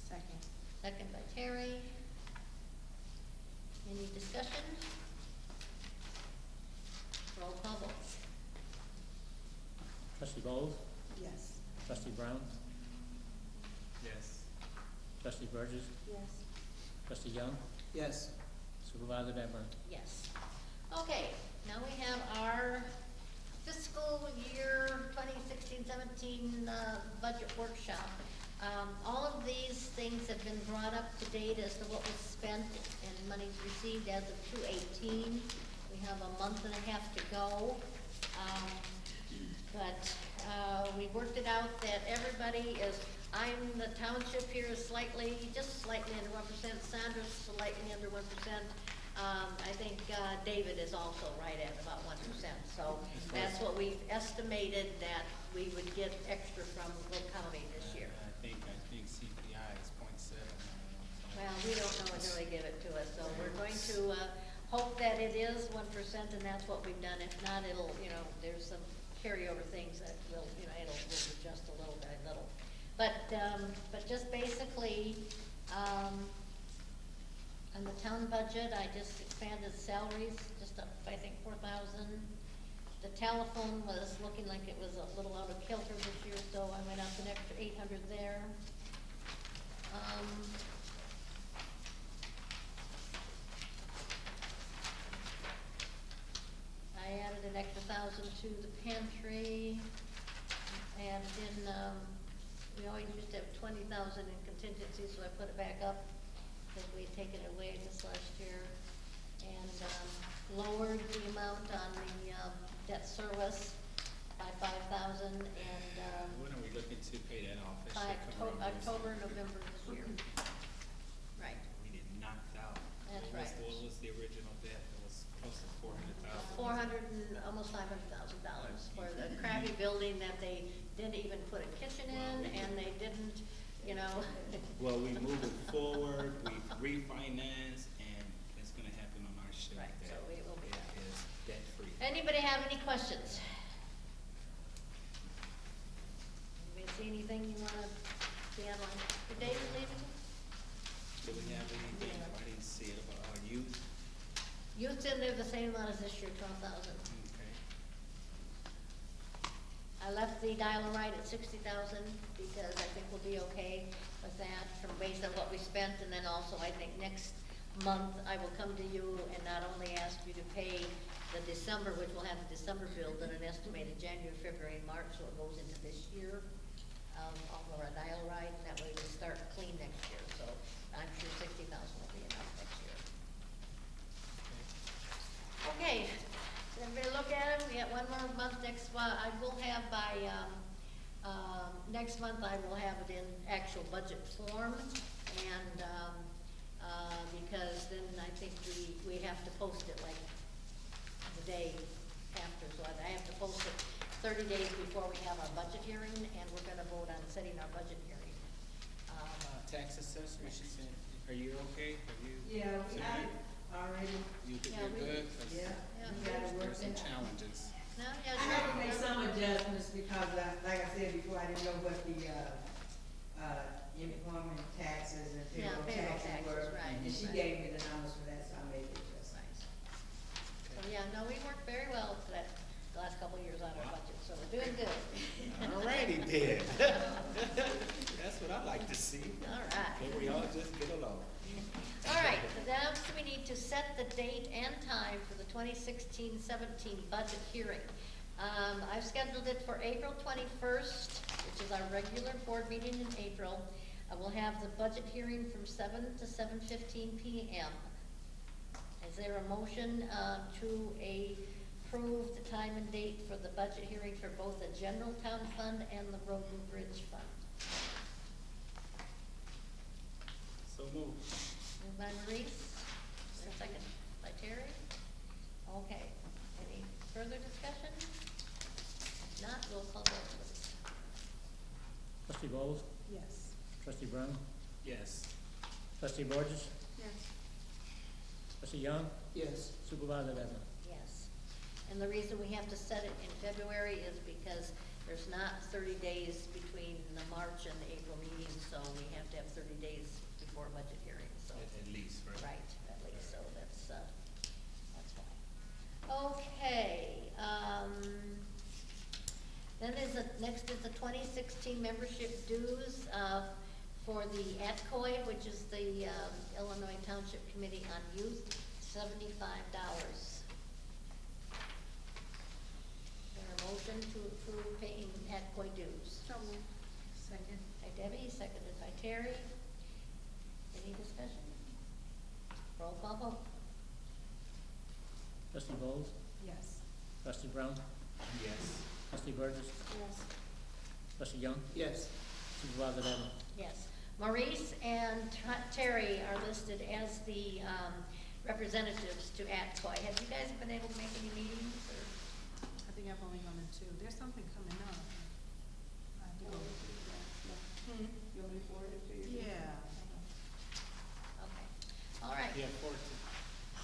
Second. second by Terry. Any discussion? Roll call vote. Trustee Bowles, Yes. Trustee Brown, Yes. Trustee Burgess, Yes. Trustee Young, Yes. Supervisor Denver. Yes. Okay, now we have our fiscal year 2016-17 budget workshop. All of these things have been brought up to date as to what was spent and monies received as of 2/18. We have a month and a half to go. But we worked it out that everybody is, the township here is just slightly under 1%, Sandra's slightly under 1%. I think David is also right at about 1%. So that's what we've estimated that we would get extra from Will County this year. I think CPI is 0.7. Well, we don't know until they give it to us, so we're going to hope that it is 1%, and that's what we've done. If not, it'll, there's some carryover things that will, it'll adjust a little by little. But just basically, on the town budget, I just expanded salaries, just up, I think, 4,000. The telephone was looking like it was a little out of kilter this year, so I went up an extra 800 there. I added an extra 1,000 to the pantry, and then, we always used to have 20,000 in contingency, so I put it back up, because we had taken it away this last year, and, lowered the amount on the, debt service by 5,000, and, When are we looking to pay that off? That by should come around this October, year. November this year. Right, We did knocked out. That's right. What was the original debt? It was close to 400,000. 400 and almost $500,000 for the crappy building that they didn't even put a kitchen in, and they didn't, Well, we moved it forward, we refinanced, and it's gonna happen on our shift. Right, so that it will be it done. is debt-free. Anybody have any questions? Anybody see anything you wanna see online? Did David leave it? Do we have anything, I didn't see it, about our youth? Youth's in there the same amount as this year, 12,000. Okay. I left the dial-a-ride at 60,000 because I think we'll be okay with that from based on what we spent, and then also I think next month I will come to you and not only ask you to pay the December, which will have the December bill, but an estimated January, February, and March, so it goes into this year, of our dial-a-ride, and that way we start clean next year, so I'm sure 60,000 will be enough next year. Okay, so everybody look at it, we got one more month next, I will have by, next month I will have it in actual budget form, and, because then I think we have to post it like the day after, so I have to post it 30 days before we have our budget hearing, and we're gonna vote on setting our budget hearing. Tax assessment, she said, are you okay? Have you? Yeah, submitted? already, You're Yeah, we- good? 'Cause yeah, Yeah. we gotta work There's some it out. challenges. No, I yeah, had to make sure. some adjustments because, like I said before, I didn't know what the, employment taxes and Yeah, payroll payroll taxes taxes, were. right, And she right. gave me the numbers for that, so I made the adjustments. So, yeah, no, we worked very well for that, the last couple of years on our budget, so we're doing good. Alrighty then. That's what I like to see. All right. Can we all just get along? All right, so now we need to set the date and time for the 2016-17 budget hearing. I've scheduled it for April 21st, which is our regular board meeting in April. I will have the budget hearing from 7 to 7:15 p.m. Is there a motion to approve the time and date for the budget hearing for both the general town fund and the road and bridge fund? So move. Moved by Maurice, further discussion? Not, roll call vote, please. Trustee Bowles, Yes. trustee Brown, Yes. trustee Borges, Yes. trustee Young, Yes. supervisor Levinson. Yes. And the reason we have to set it in February is because there's not 30 days between the March and the April meetings, so we have to have 30 days before budget hearings, so. At least, right? Right, at least, so that's fine. Okay, then next is the 2016 membership dues, for the ATCOI, which is the, Illinois Township Committee on Youth, $75. There a motion to approve paying ATCOI dues? So moved. Second. By Debbie, seconded by Terry. Any discussion? Roll call vote. Trustee Bowles, Yes. trustee Brown, Yes. trustee Burgess, Yes. trustee Young, Yes. supervisor Levinson. Yes. Maurice and Terry are listed as the representatives to ATCOI. Have you guys been able to make any meetings, or? I think I've only gone to 2. There's something coming up. I do. You want me to forward it to you? Yeah. Okay. All right. Yeah, forward to,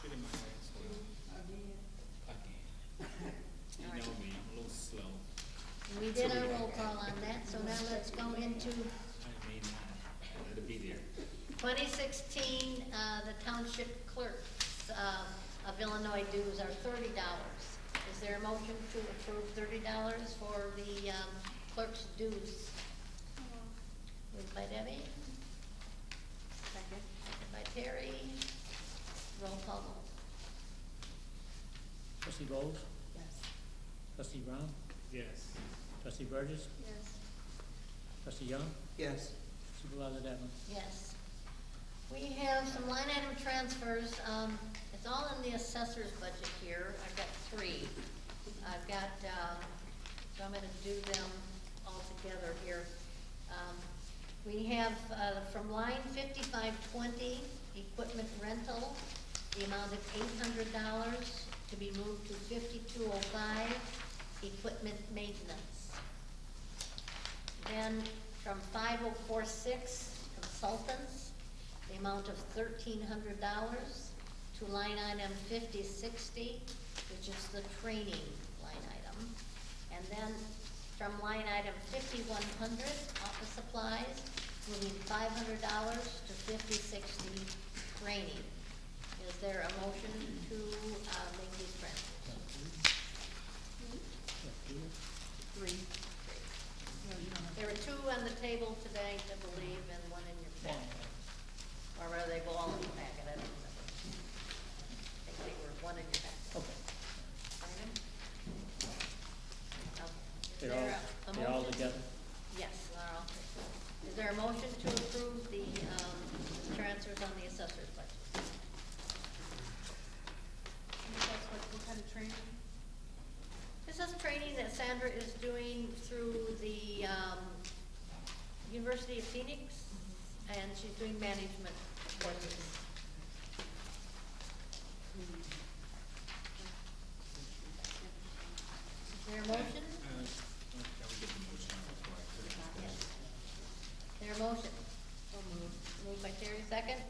shoot in my way as well. Again. Again. You know me, I'm a little slow. We did our roll call on that, so now let's go into I may not, but it'll be there. 2016, the township clerks of Illinois dues are $30. Is there a motion to approve $30 for the clerk's dues? Moved by Debbie, Second. seconded by Terry. Roll call vote. Trustee Bowles, Yes. trustee Brown, Yes. trustee Burgess, Yes. trustee Young, Yes. supervisor Levinson. Yes. We have some line item transfers. It's all in the assessor's budget here. I've got 3. I've got, so I'm gonna do them all together here. We have, from line 5520, equipment rental, the amount of $800 to be moved to 5205, equipment maintenance. Then from 5046, consultants, the amount of $1,300 to line item 5060, which is the training line item. And then from line item 5100, office supplies, moving $500 to 5060, training. Is there a motion to make these transfers? 3. There were 2 on the table today, I believe, and 1 in your packet. Or whether they go all in your packet, I don't remember. I think they were 1 in your packet. Okay. Find them? Okay. Is They're there all, a they're all motion? together? Yes, they're all. Is there a motion to approve the transfers on the assessor's budget? That's what kind of training? This is training that Sandra is doing through the University of Phoenix, and she's doing management courses. Is there a motion? Can we get the motion out before I put it? Yes. Is there a motion? So moved. Moved by Terry, second?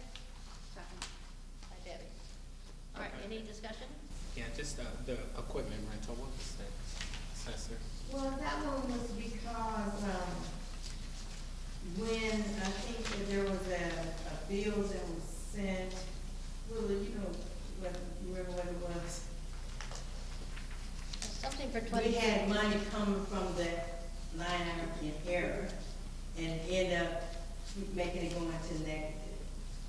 Second. By Debbie. All right, any discussion? Yeah, just the equipment rental, what was that, assessor? Well, that one was because, when I think that there was a bill that was sent, Willie, you know, you remember what it was? Something for 20. We had money coming from that line item in error and end up making it go into negative.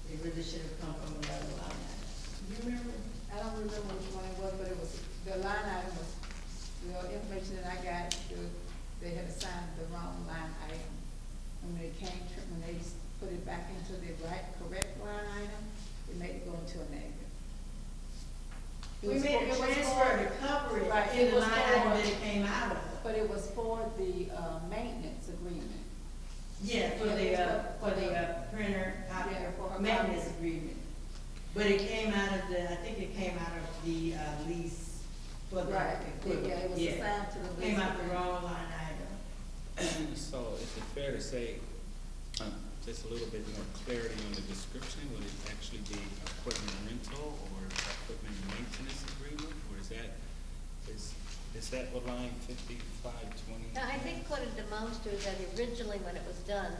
It really should have come from another line item. You remember? I don't remember which one it was, but it was, the line item was, the information that I got, they had assigned the wrong line item. And when it came to, when they put it back into the correct line item, it made it go into a negative. It We was made a for- it was transfer for- to cover it Right, in it the was line item for- that it came out of. But it was for the, maintenance agreement. Yeah, for the printer, Yeah, for her maintenance copy. agreement. But it came out of the, I think it came out of the, lease for the Right, equipment. yeah, it was assigned to the Came out lease the wrong line item. So is it fair to say, just a little bit more clarity on the description? Would it actually be equipment rental or equipment maintenance agreement? Or is that what line 5520? Now, I think what it amounts to is that originally when it was done,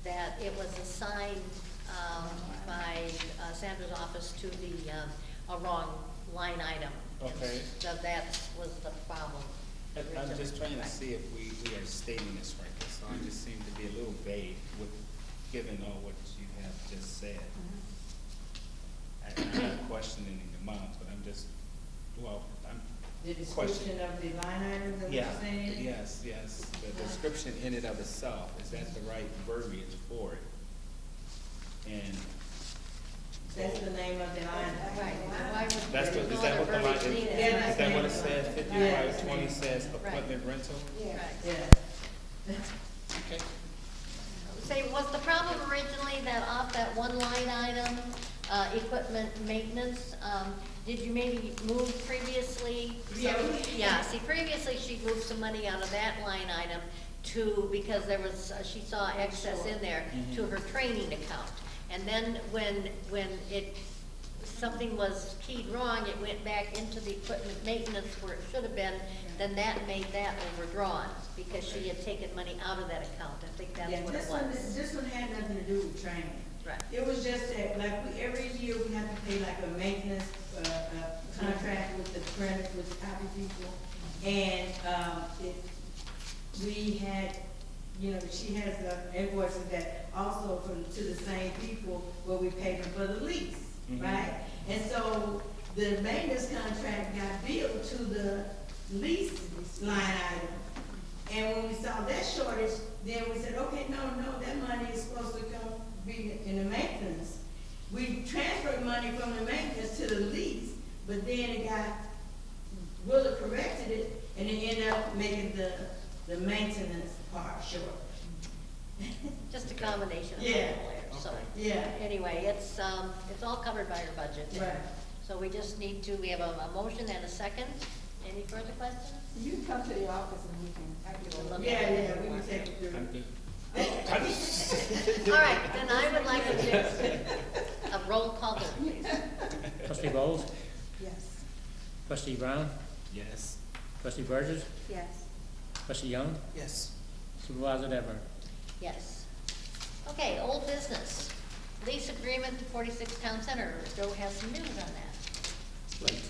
that it was assigned, by, Sandra's office to the, a wrong line item. Okay. So that was the problem. I'm just trying to see if we are stating this right. So I just seem to be a little vague with, given all what you have just said. I'm not questioning the amount, but I'm just, I'm The description of the line items that yeah, we're saying? yes. The description in and of itself, is that the right verbiage for it? And That's the name of the line item. Right, why would? that's what, is that what the line, is that what it says? 5520 says equipment rental? Right. Yeah. Okay. Say, was the problem originally that off that one line item, equipment maintenance, did you maybe move previously? Yeah, see, previously she moved some money out of that line item to, because there was, she saw excess in there, to her training account. And then when something was keyed wrong, it went back into the equipment maintenance where it should have been, then that made that overdrawn, because she had taken money out of that account. I think that's Yeah, what it was. this one had nothing to do with training. Right. It was just that, like, every year we have to pay like a maintenance, contract with the printers, with the copy people. And, we had, you know, she has the invoices that also to the same people where we paid them for the lease, right? And so the maintenance contract got billed to the lease line item. And when we saw that shortage, then we said, okay, no, that money is supposed to come be in the maintenance. We transferred money from the maintenance to the lease, but then it got, Willa corrected it, and it ended up making the maintenance part short. Just a combination of all Yeah. layers, so. Yeah. Anyway, it's all covered by our budget. Right. So we just need to, we have a motion and a second. Any further questions? You can come to the office and we can calculate. Look Yeah, at it. we can take it through. I'm good. All right, then I would like to do a roll call vote, please. Trustee Bowles, Yes. trustee Brown, Yes. trustee Burgess, Yes. trustee Young, Yes. supervisor Dever. Yes. Okay, old business. Lease agreement to 46 Town Center. Joe has some news on that. Right.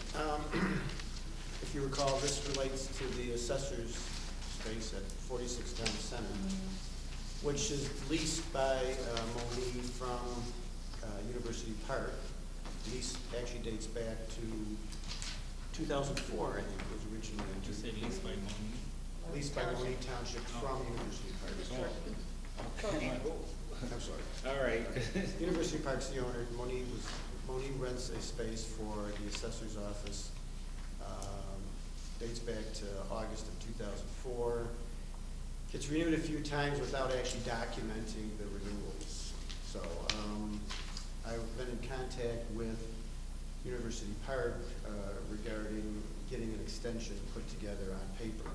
If you recall, this relates to the assessor's space at 46 Town Center, which is leased by Monee from University Park. Lease actually dates back to 2004, I think, was originally You said entered. leased by Monee? Leased by Monee Township from University Park. Okay. I'm sorry. All right. University Park's the owner. Monee rents a space for the assessor's office. Dates back to August of 2004. Gets renewed a few times without actually documenting the renewals. So I've been in contact with University Park regarding getting an extension put together on paper.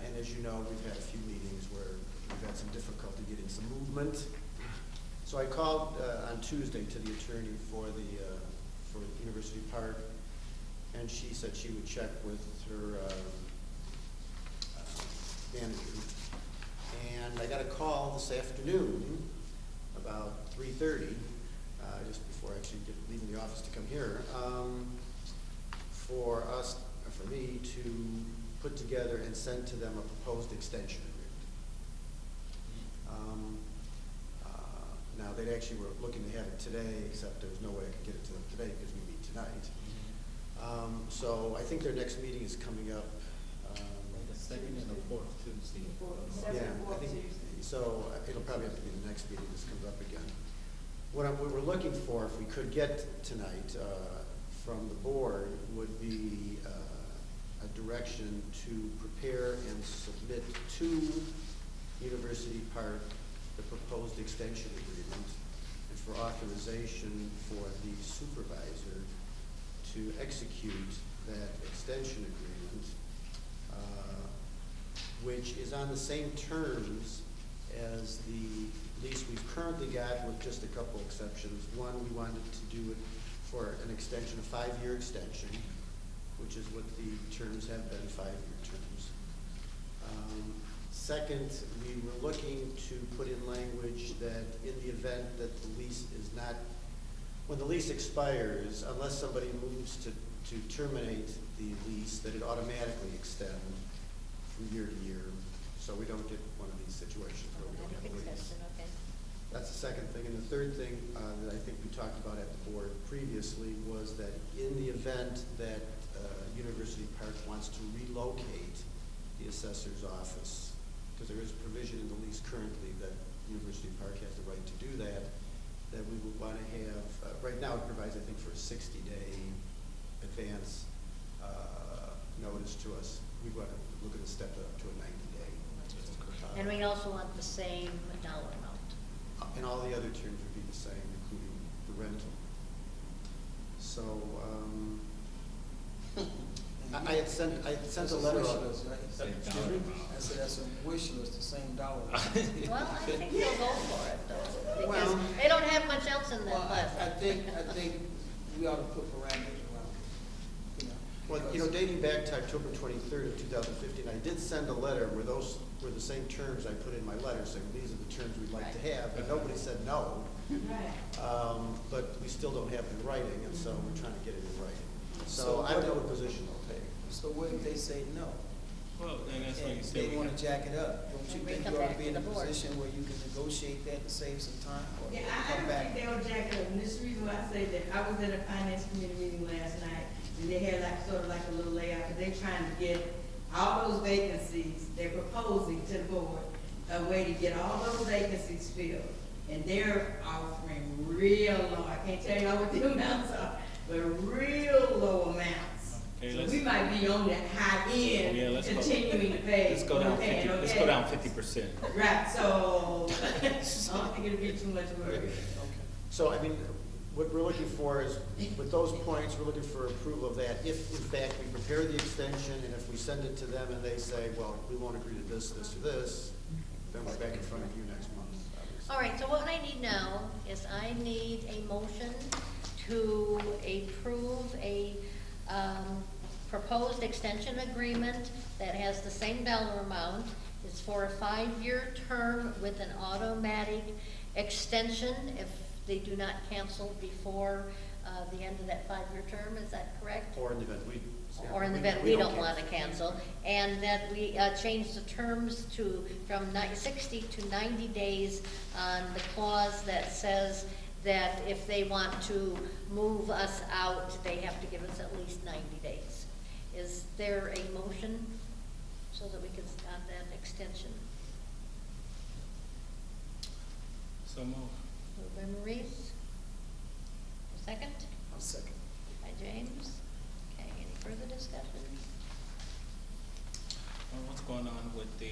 And as you know, we've had a few meetings where we've had some difficulty getting some movement. So I called on Tuesday to the attorney for University Park, and she said she would check with her manager. And I got a call this afternoon about 3:30, just before actually leaving the office to come here, for me to put together and send to them a proposed extension agreement. Now, they actually were looking to have it today, except there was no way I could get it to them today because we meet tonight. So I think their next meeting is coming up. The second and the fourth Tuesday. Yeah, I think, so it'll probably have to be the next meeting this comes up again. What we're looking for, if we could get tonight from the board, would be a direction to prepare and submit to University Park the proposed extension agreement, and for authorization for the supervisor to execute that extension agreement, which is on the same terms as the lease we've currently got, with just a couple exceptions. One, we wanted to do it for an extension, a 5-year extension, which is what the terms have been, 5-year terms. Second, we were looking to put in language that in the event that the lease is not, when the lease expires, unless somebody moves to terminate the lease, that it automatically extend from year to year, so we don't get one of these situations where we don't have a lease. Okay. That's the second thing. And the third thing that I think we talked about at the board previously was that in the event that University Park wants to relocate the assessor's office, because there is provision in the lease currently that University Park has the right to do that, that we would want to have, right now it provides, I think, for a 60-day advance notice to us. We want to look at a step up to a 90-day. And we also want the same dollar amount. And all the other terms would be the same, including the rental. So, I had sent a letter out. Excuse me? I said that's a wish list, the same dollar. Well, I think they'll go for it though, because Well, they don't have much else in that Well, list. I think we ought to put parameters around it, you know. Well, you know, dating back to October 23rd of 2015, I did send a letter where those were the same terms I put in my letter, saying these are the terms we'd like to have, and nobody said no. Right. But we still don't have it in writing, and so we're trying to get it in writing. So I know what position they'll take. So what if they say no? Well, then that's when And you say they we wanna have, jack it up, don't you We think come you ought back to be to in a the board. position where you can negotiate that to save some time? Or Yeah, come I don't back? think they'll jack it up, and this is the reason why I say that. I was at a finance committee meeting last night, and they had like, sort of like a little layout, because they're trying to get all those vacancies, they're proposing to the board a way to get all those vacancies filled. And they're offering real low, I can't tell y'all what the amounts are, but real low amounts. Okay, So let's- we might be on that high end, Yeah, let's go- continuing to pay. let's go down okay, 50, let's okay? go down 50%. Right, so, I don't think it'll be too much work. Okay. So, I mean, what we're looking for is, with those points, we're looking for approval of that. If, in fact, we prepare the extension, and if we send it to them and they say, well, we won't agree to this, this, or this, then we're back in front of you next month, obviously. All right, so what I need now is I need a motion to approve a proposed extension agreement that has the same dollar amount. It's for a 5-year term with an automatic extension if they do not cancel before the end of that 5-year term, is that correct? Or in the event we. Or in the event we don't want to cancel, and that we change the terms from 60 to 90 days on the clause that says that if they want to move us out, they have to give us at least 90 days. Is there a motion so that we can start that extension? So move. Moved by Maurice. A second? I'll second. By James. Okay, any further discussion? Well, what's going on with the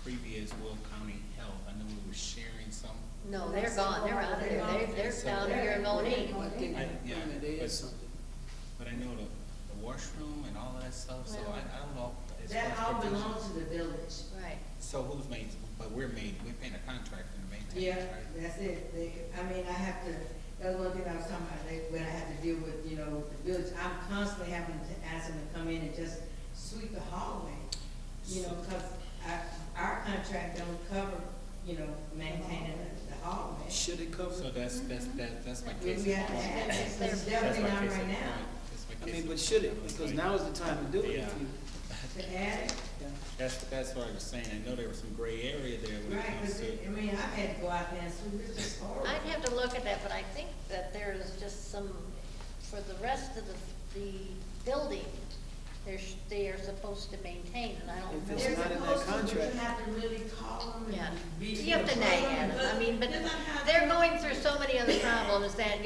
previous Will County Health? I know we were sharing some. No, they're gone, they're out of there, they're down here in Monee. I think, Yeah, there but- is something. But I know the washroom and all of that stuff, so Well, I don't know. as That far as all provision. belongs to the village. Right. So who's made, but we're paying a contract for the maintenance, Yeah, right? that's it. I mean, I have to, that's one thing I was talking about, when I have to deal with, the village, I'm constantly having to ask them to come in and just sweep the hallway. Because our contract don't cover, maintaining the hallway. Should it cover? So that's my case. We have to ask, it's That's definitely my not case in right point. now. That's my I case mean, in but point. should it? I was Because like- now is the time to do it. Yeah. If you- To add it, yeah. That's what I was saying. I know there was some gray area there when it right, comes because, to. I mean, I've had to go out there and sweep, it's just horrible. I'd have to look at that, but I think that there is just some, for the rest of the building, they are supposed to maintain, and I don't If know. it's They're not in that supposed to, but contract. you have to really call them Yeah, and be. you have to nag at them, I mean, but they're going through so many other problems that, if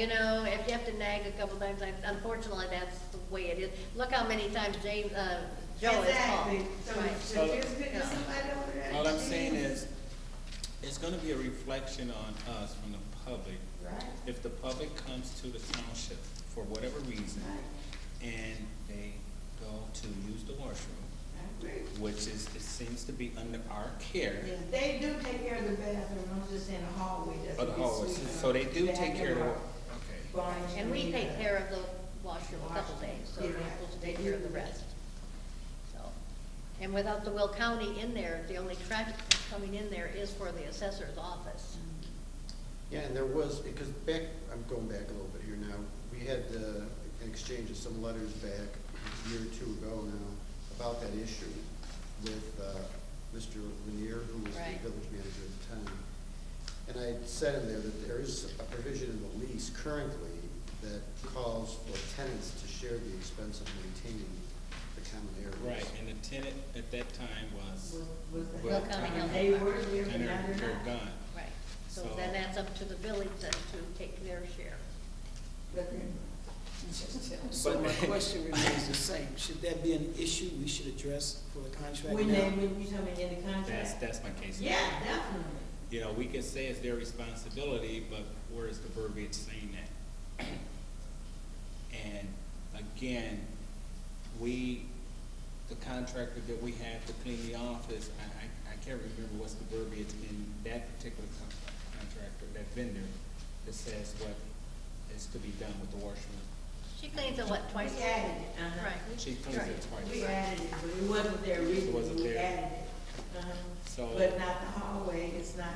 you have to nag a couple times, unfortunately, that's the way it is. Look how many times Joe has called. Exactly, so, Right. so just pick Yeah. somebody over there. All I'm saying is, it's gonna be a reflection on us from the public. Right, If the public comes to the township for whatever reason, right. and they go to use the washroom, I agree. which is, it seems to be under our care. Yeah, they do take care of the bathroom, I'm just in the hallway, that's Or a the bit hallway, sweet. so they do take care of the, okay. Varnish And we take the- care of the washroom a couple days, so Yeah. we're supposed to take care of the rest. So, and without the Will County in there, the only traffic that's coming in there is for the assessor's office. Yeah, and there was, because back, I'm going back a little bit here now, we had an exchange of some letters back a year or two ago now about that issue with Mr. Lanier, who was Right. the village manager at the time. And I said in there that there is a provision in the lease currently that calls for tenants to share the expense of maintaining the common areas. Right, and the tenant at that time was, Was the Will health County company, Health they were there, but and now they're they're not. gone. Right. So So- then that's up to the village then to take their share. But then- So my question remains the same. Should that be an issue we should address for the contract When now? you tell me in the contract? That's my case. Yeah, definitely. You know, we can say it's their responsibility, but where is the verbiage saying that? And again, the contractor that we have to clean the office, I can't remember what's the verbiage in that particular contractor, that vendor, that says what is to be done with the washroom. She cleans it, what, twice? We added it, Right. She cleans Right. it twice. We added it, but it wasn't there originally, wasn't we there. added it. So, But not the hallway, it's not,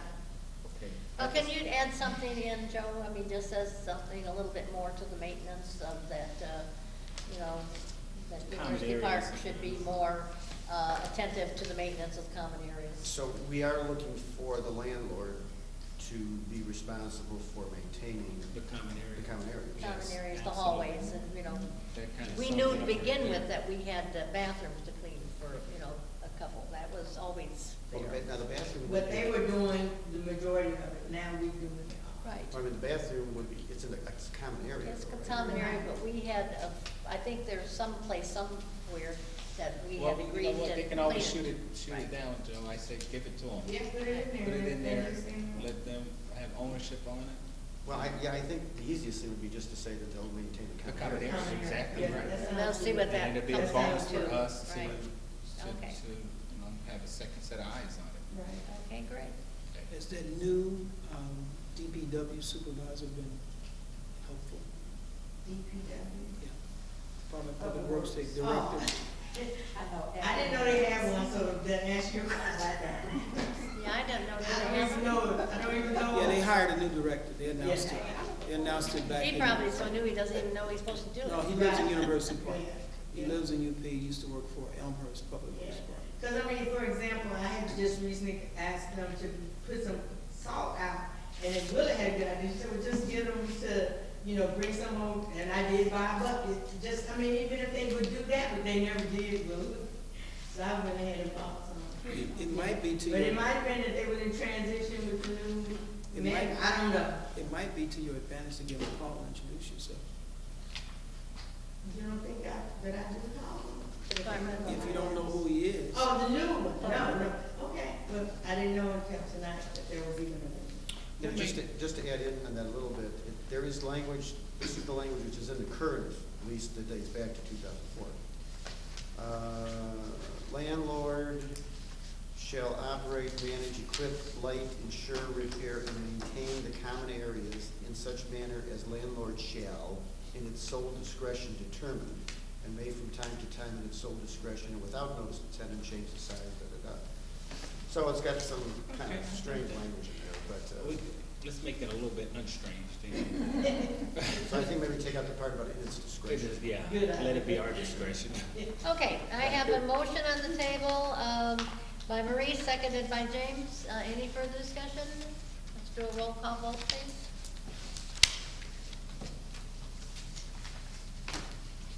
okay. Well, can you add something in, Joe? I mean, just says something a little bit more to the maintenance of that, you know, that the Common University Park areas. should be more attentive to the maintenance of common areas. So we are looking for the landlord to be responsible for maintaining The common the area. common areas. Common Yes, areas, the absolutely. hallways, and, you know, That kind of we sums knew it to up begin right with there. that we had bathrooms to clean for, you know, a couple. That was always Well, there. now the bathroom. but they were doing the majority of it, now we doing it all. Right. I mean, the bathroom would be, it's a common area. It's though, a right? common area, but we had, I think there's some place somewhere that we Well, had you agreed know what, to they can always clean shoot Right. it down, Joe. I say, give it to them. Yeah, put it in there. Put it in there, Let them let them have ownership on it. Well, I think the easiest thing would be just to say that they'll maintain the The common common area. area, exactly Yeah, right. that And they'll sounds see what good. that And it'd be a comes bonus down for to. us to, Right. to, Okay. you know, have a second set of eyes on it. Right. Okay, great. Has that new DPW supervisor been helpful? DPW. Yeah. Department of Public Works Director. I didn't know they had one, so that answer your question. Yeah, I don't know. I don't even know. Yeah, they hired a new director. They announced Yeah. it. They announced it back in. He probably so new he doesn't even know he's supposed to do it. No, he lives in University Park. Yeah. He lives in UP, he used to work for Elmhurst Public Works Department. Because, I mean, for example, I had just recently asked them to put some salt out, and it really had a good idea. She said, well, just get them to, you know, bring some home, and I did buy a bucket. Just, I mean, even if they would do that, but they never did, well, so I went ahead and bought some. It might be to But it your, might have been that they were in transition with the new, It man, might- I don't know. it might be to your advantage to give a call and introduce yourself. You don't think that I do call them? If you don't know who he is. Oh, the new one, no, okay, well, I didn't know until tonight that there was even a. Yeah, just to add in on that a little bit, there is language, this is the language which is in the current lease that dates back to 2004. Landlord shall operate, manage, equip, light, insure, repair, and maintain the common areas in such manner as landlord shall, in its sole discretion, determine, and may from time to time in its sole discretion and without notice to tenant change the size, So it's got some kind of strange language in there, but, Let's make it a little bit unstrange, then. so I think maybe take out the part about its discretion. Yeah, Good. let it be our discretion. Okay, I have a motion on the table, by Marie, seconded by James. Any further discussion? Let's do a roll call vote, please.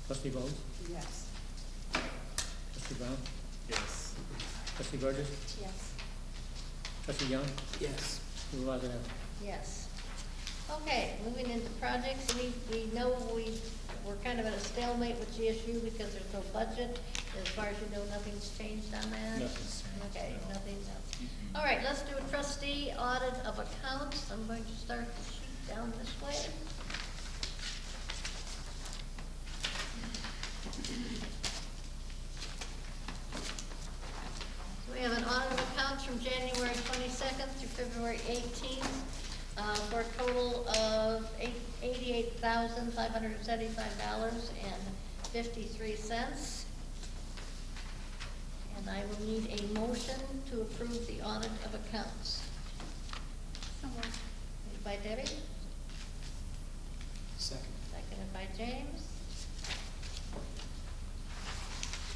Trustee Bowles? Yes. Trustee Brown? Yes. Trustee Burgess? Yes. Trustee Young? Yes. Supervisor Evans? Yes. Okay, moving into projects, we know we're kind of at a stalemate with the issue because there's no budget. As far as you know, nothing's changed on that? Nothing's changed, Okay, no. nothing else. Mhm. All right, let's do a trustee audit of accounts. I'm going to start the sheet down this way. for a total of $88,575.53. And I will need a motion to approve the audit of accounts. So moved. Moved by Debbie, Second. seconded by James.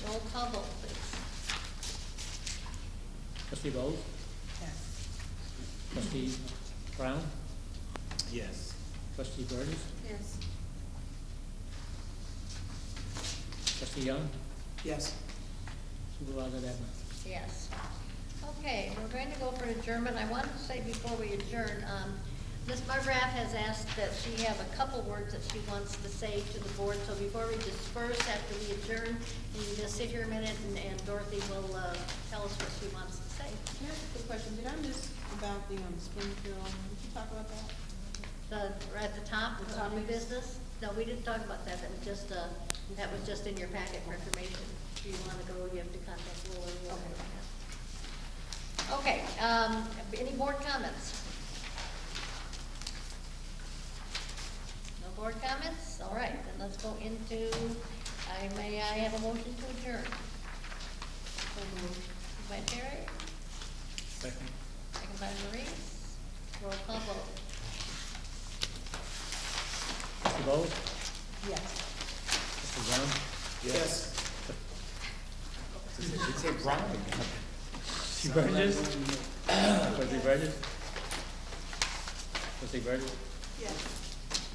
Roll call vote, please. Trustee Bowles? Yes. Trustee Brown? Yes. Trustee Burgess? Yes. Trustee Young? Yes. Supervisor Edmonds? Yes. Okay, we're going to go for adjournment. I wanted to say before we adjourn, Ms. Margraf has asked that she have a couple words that she wants to say to the board. So before we disperse after we adjourn, you can just sit here a minute and Dorothy will tell us what she wants to say. Can I ask a quick question? Did I miss about the Springfield? Did you talk about that? At the top, The new topics? business? No, we didn't talk about that. That was just in your packet for information. If you want to go, you have to contact Lily. Okay, any board comments? No board comments? All right, then let's go into, may I have a motion to adjourn? So moved. By Terry, Second. second by Maurice. Roll call vote. Trustee Bowles? Yes. Trustee Brown? Yes. Trustee Burgess? Trustee Burgess? Trustee Burgess? Yes.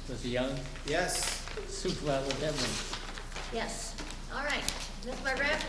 Trustee Young? Yes. Supervisor Edmonds? Yes. All right. Ms. Margraf,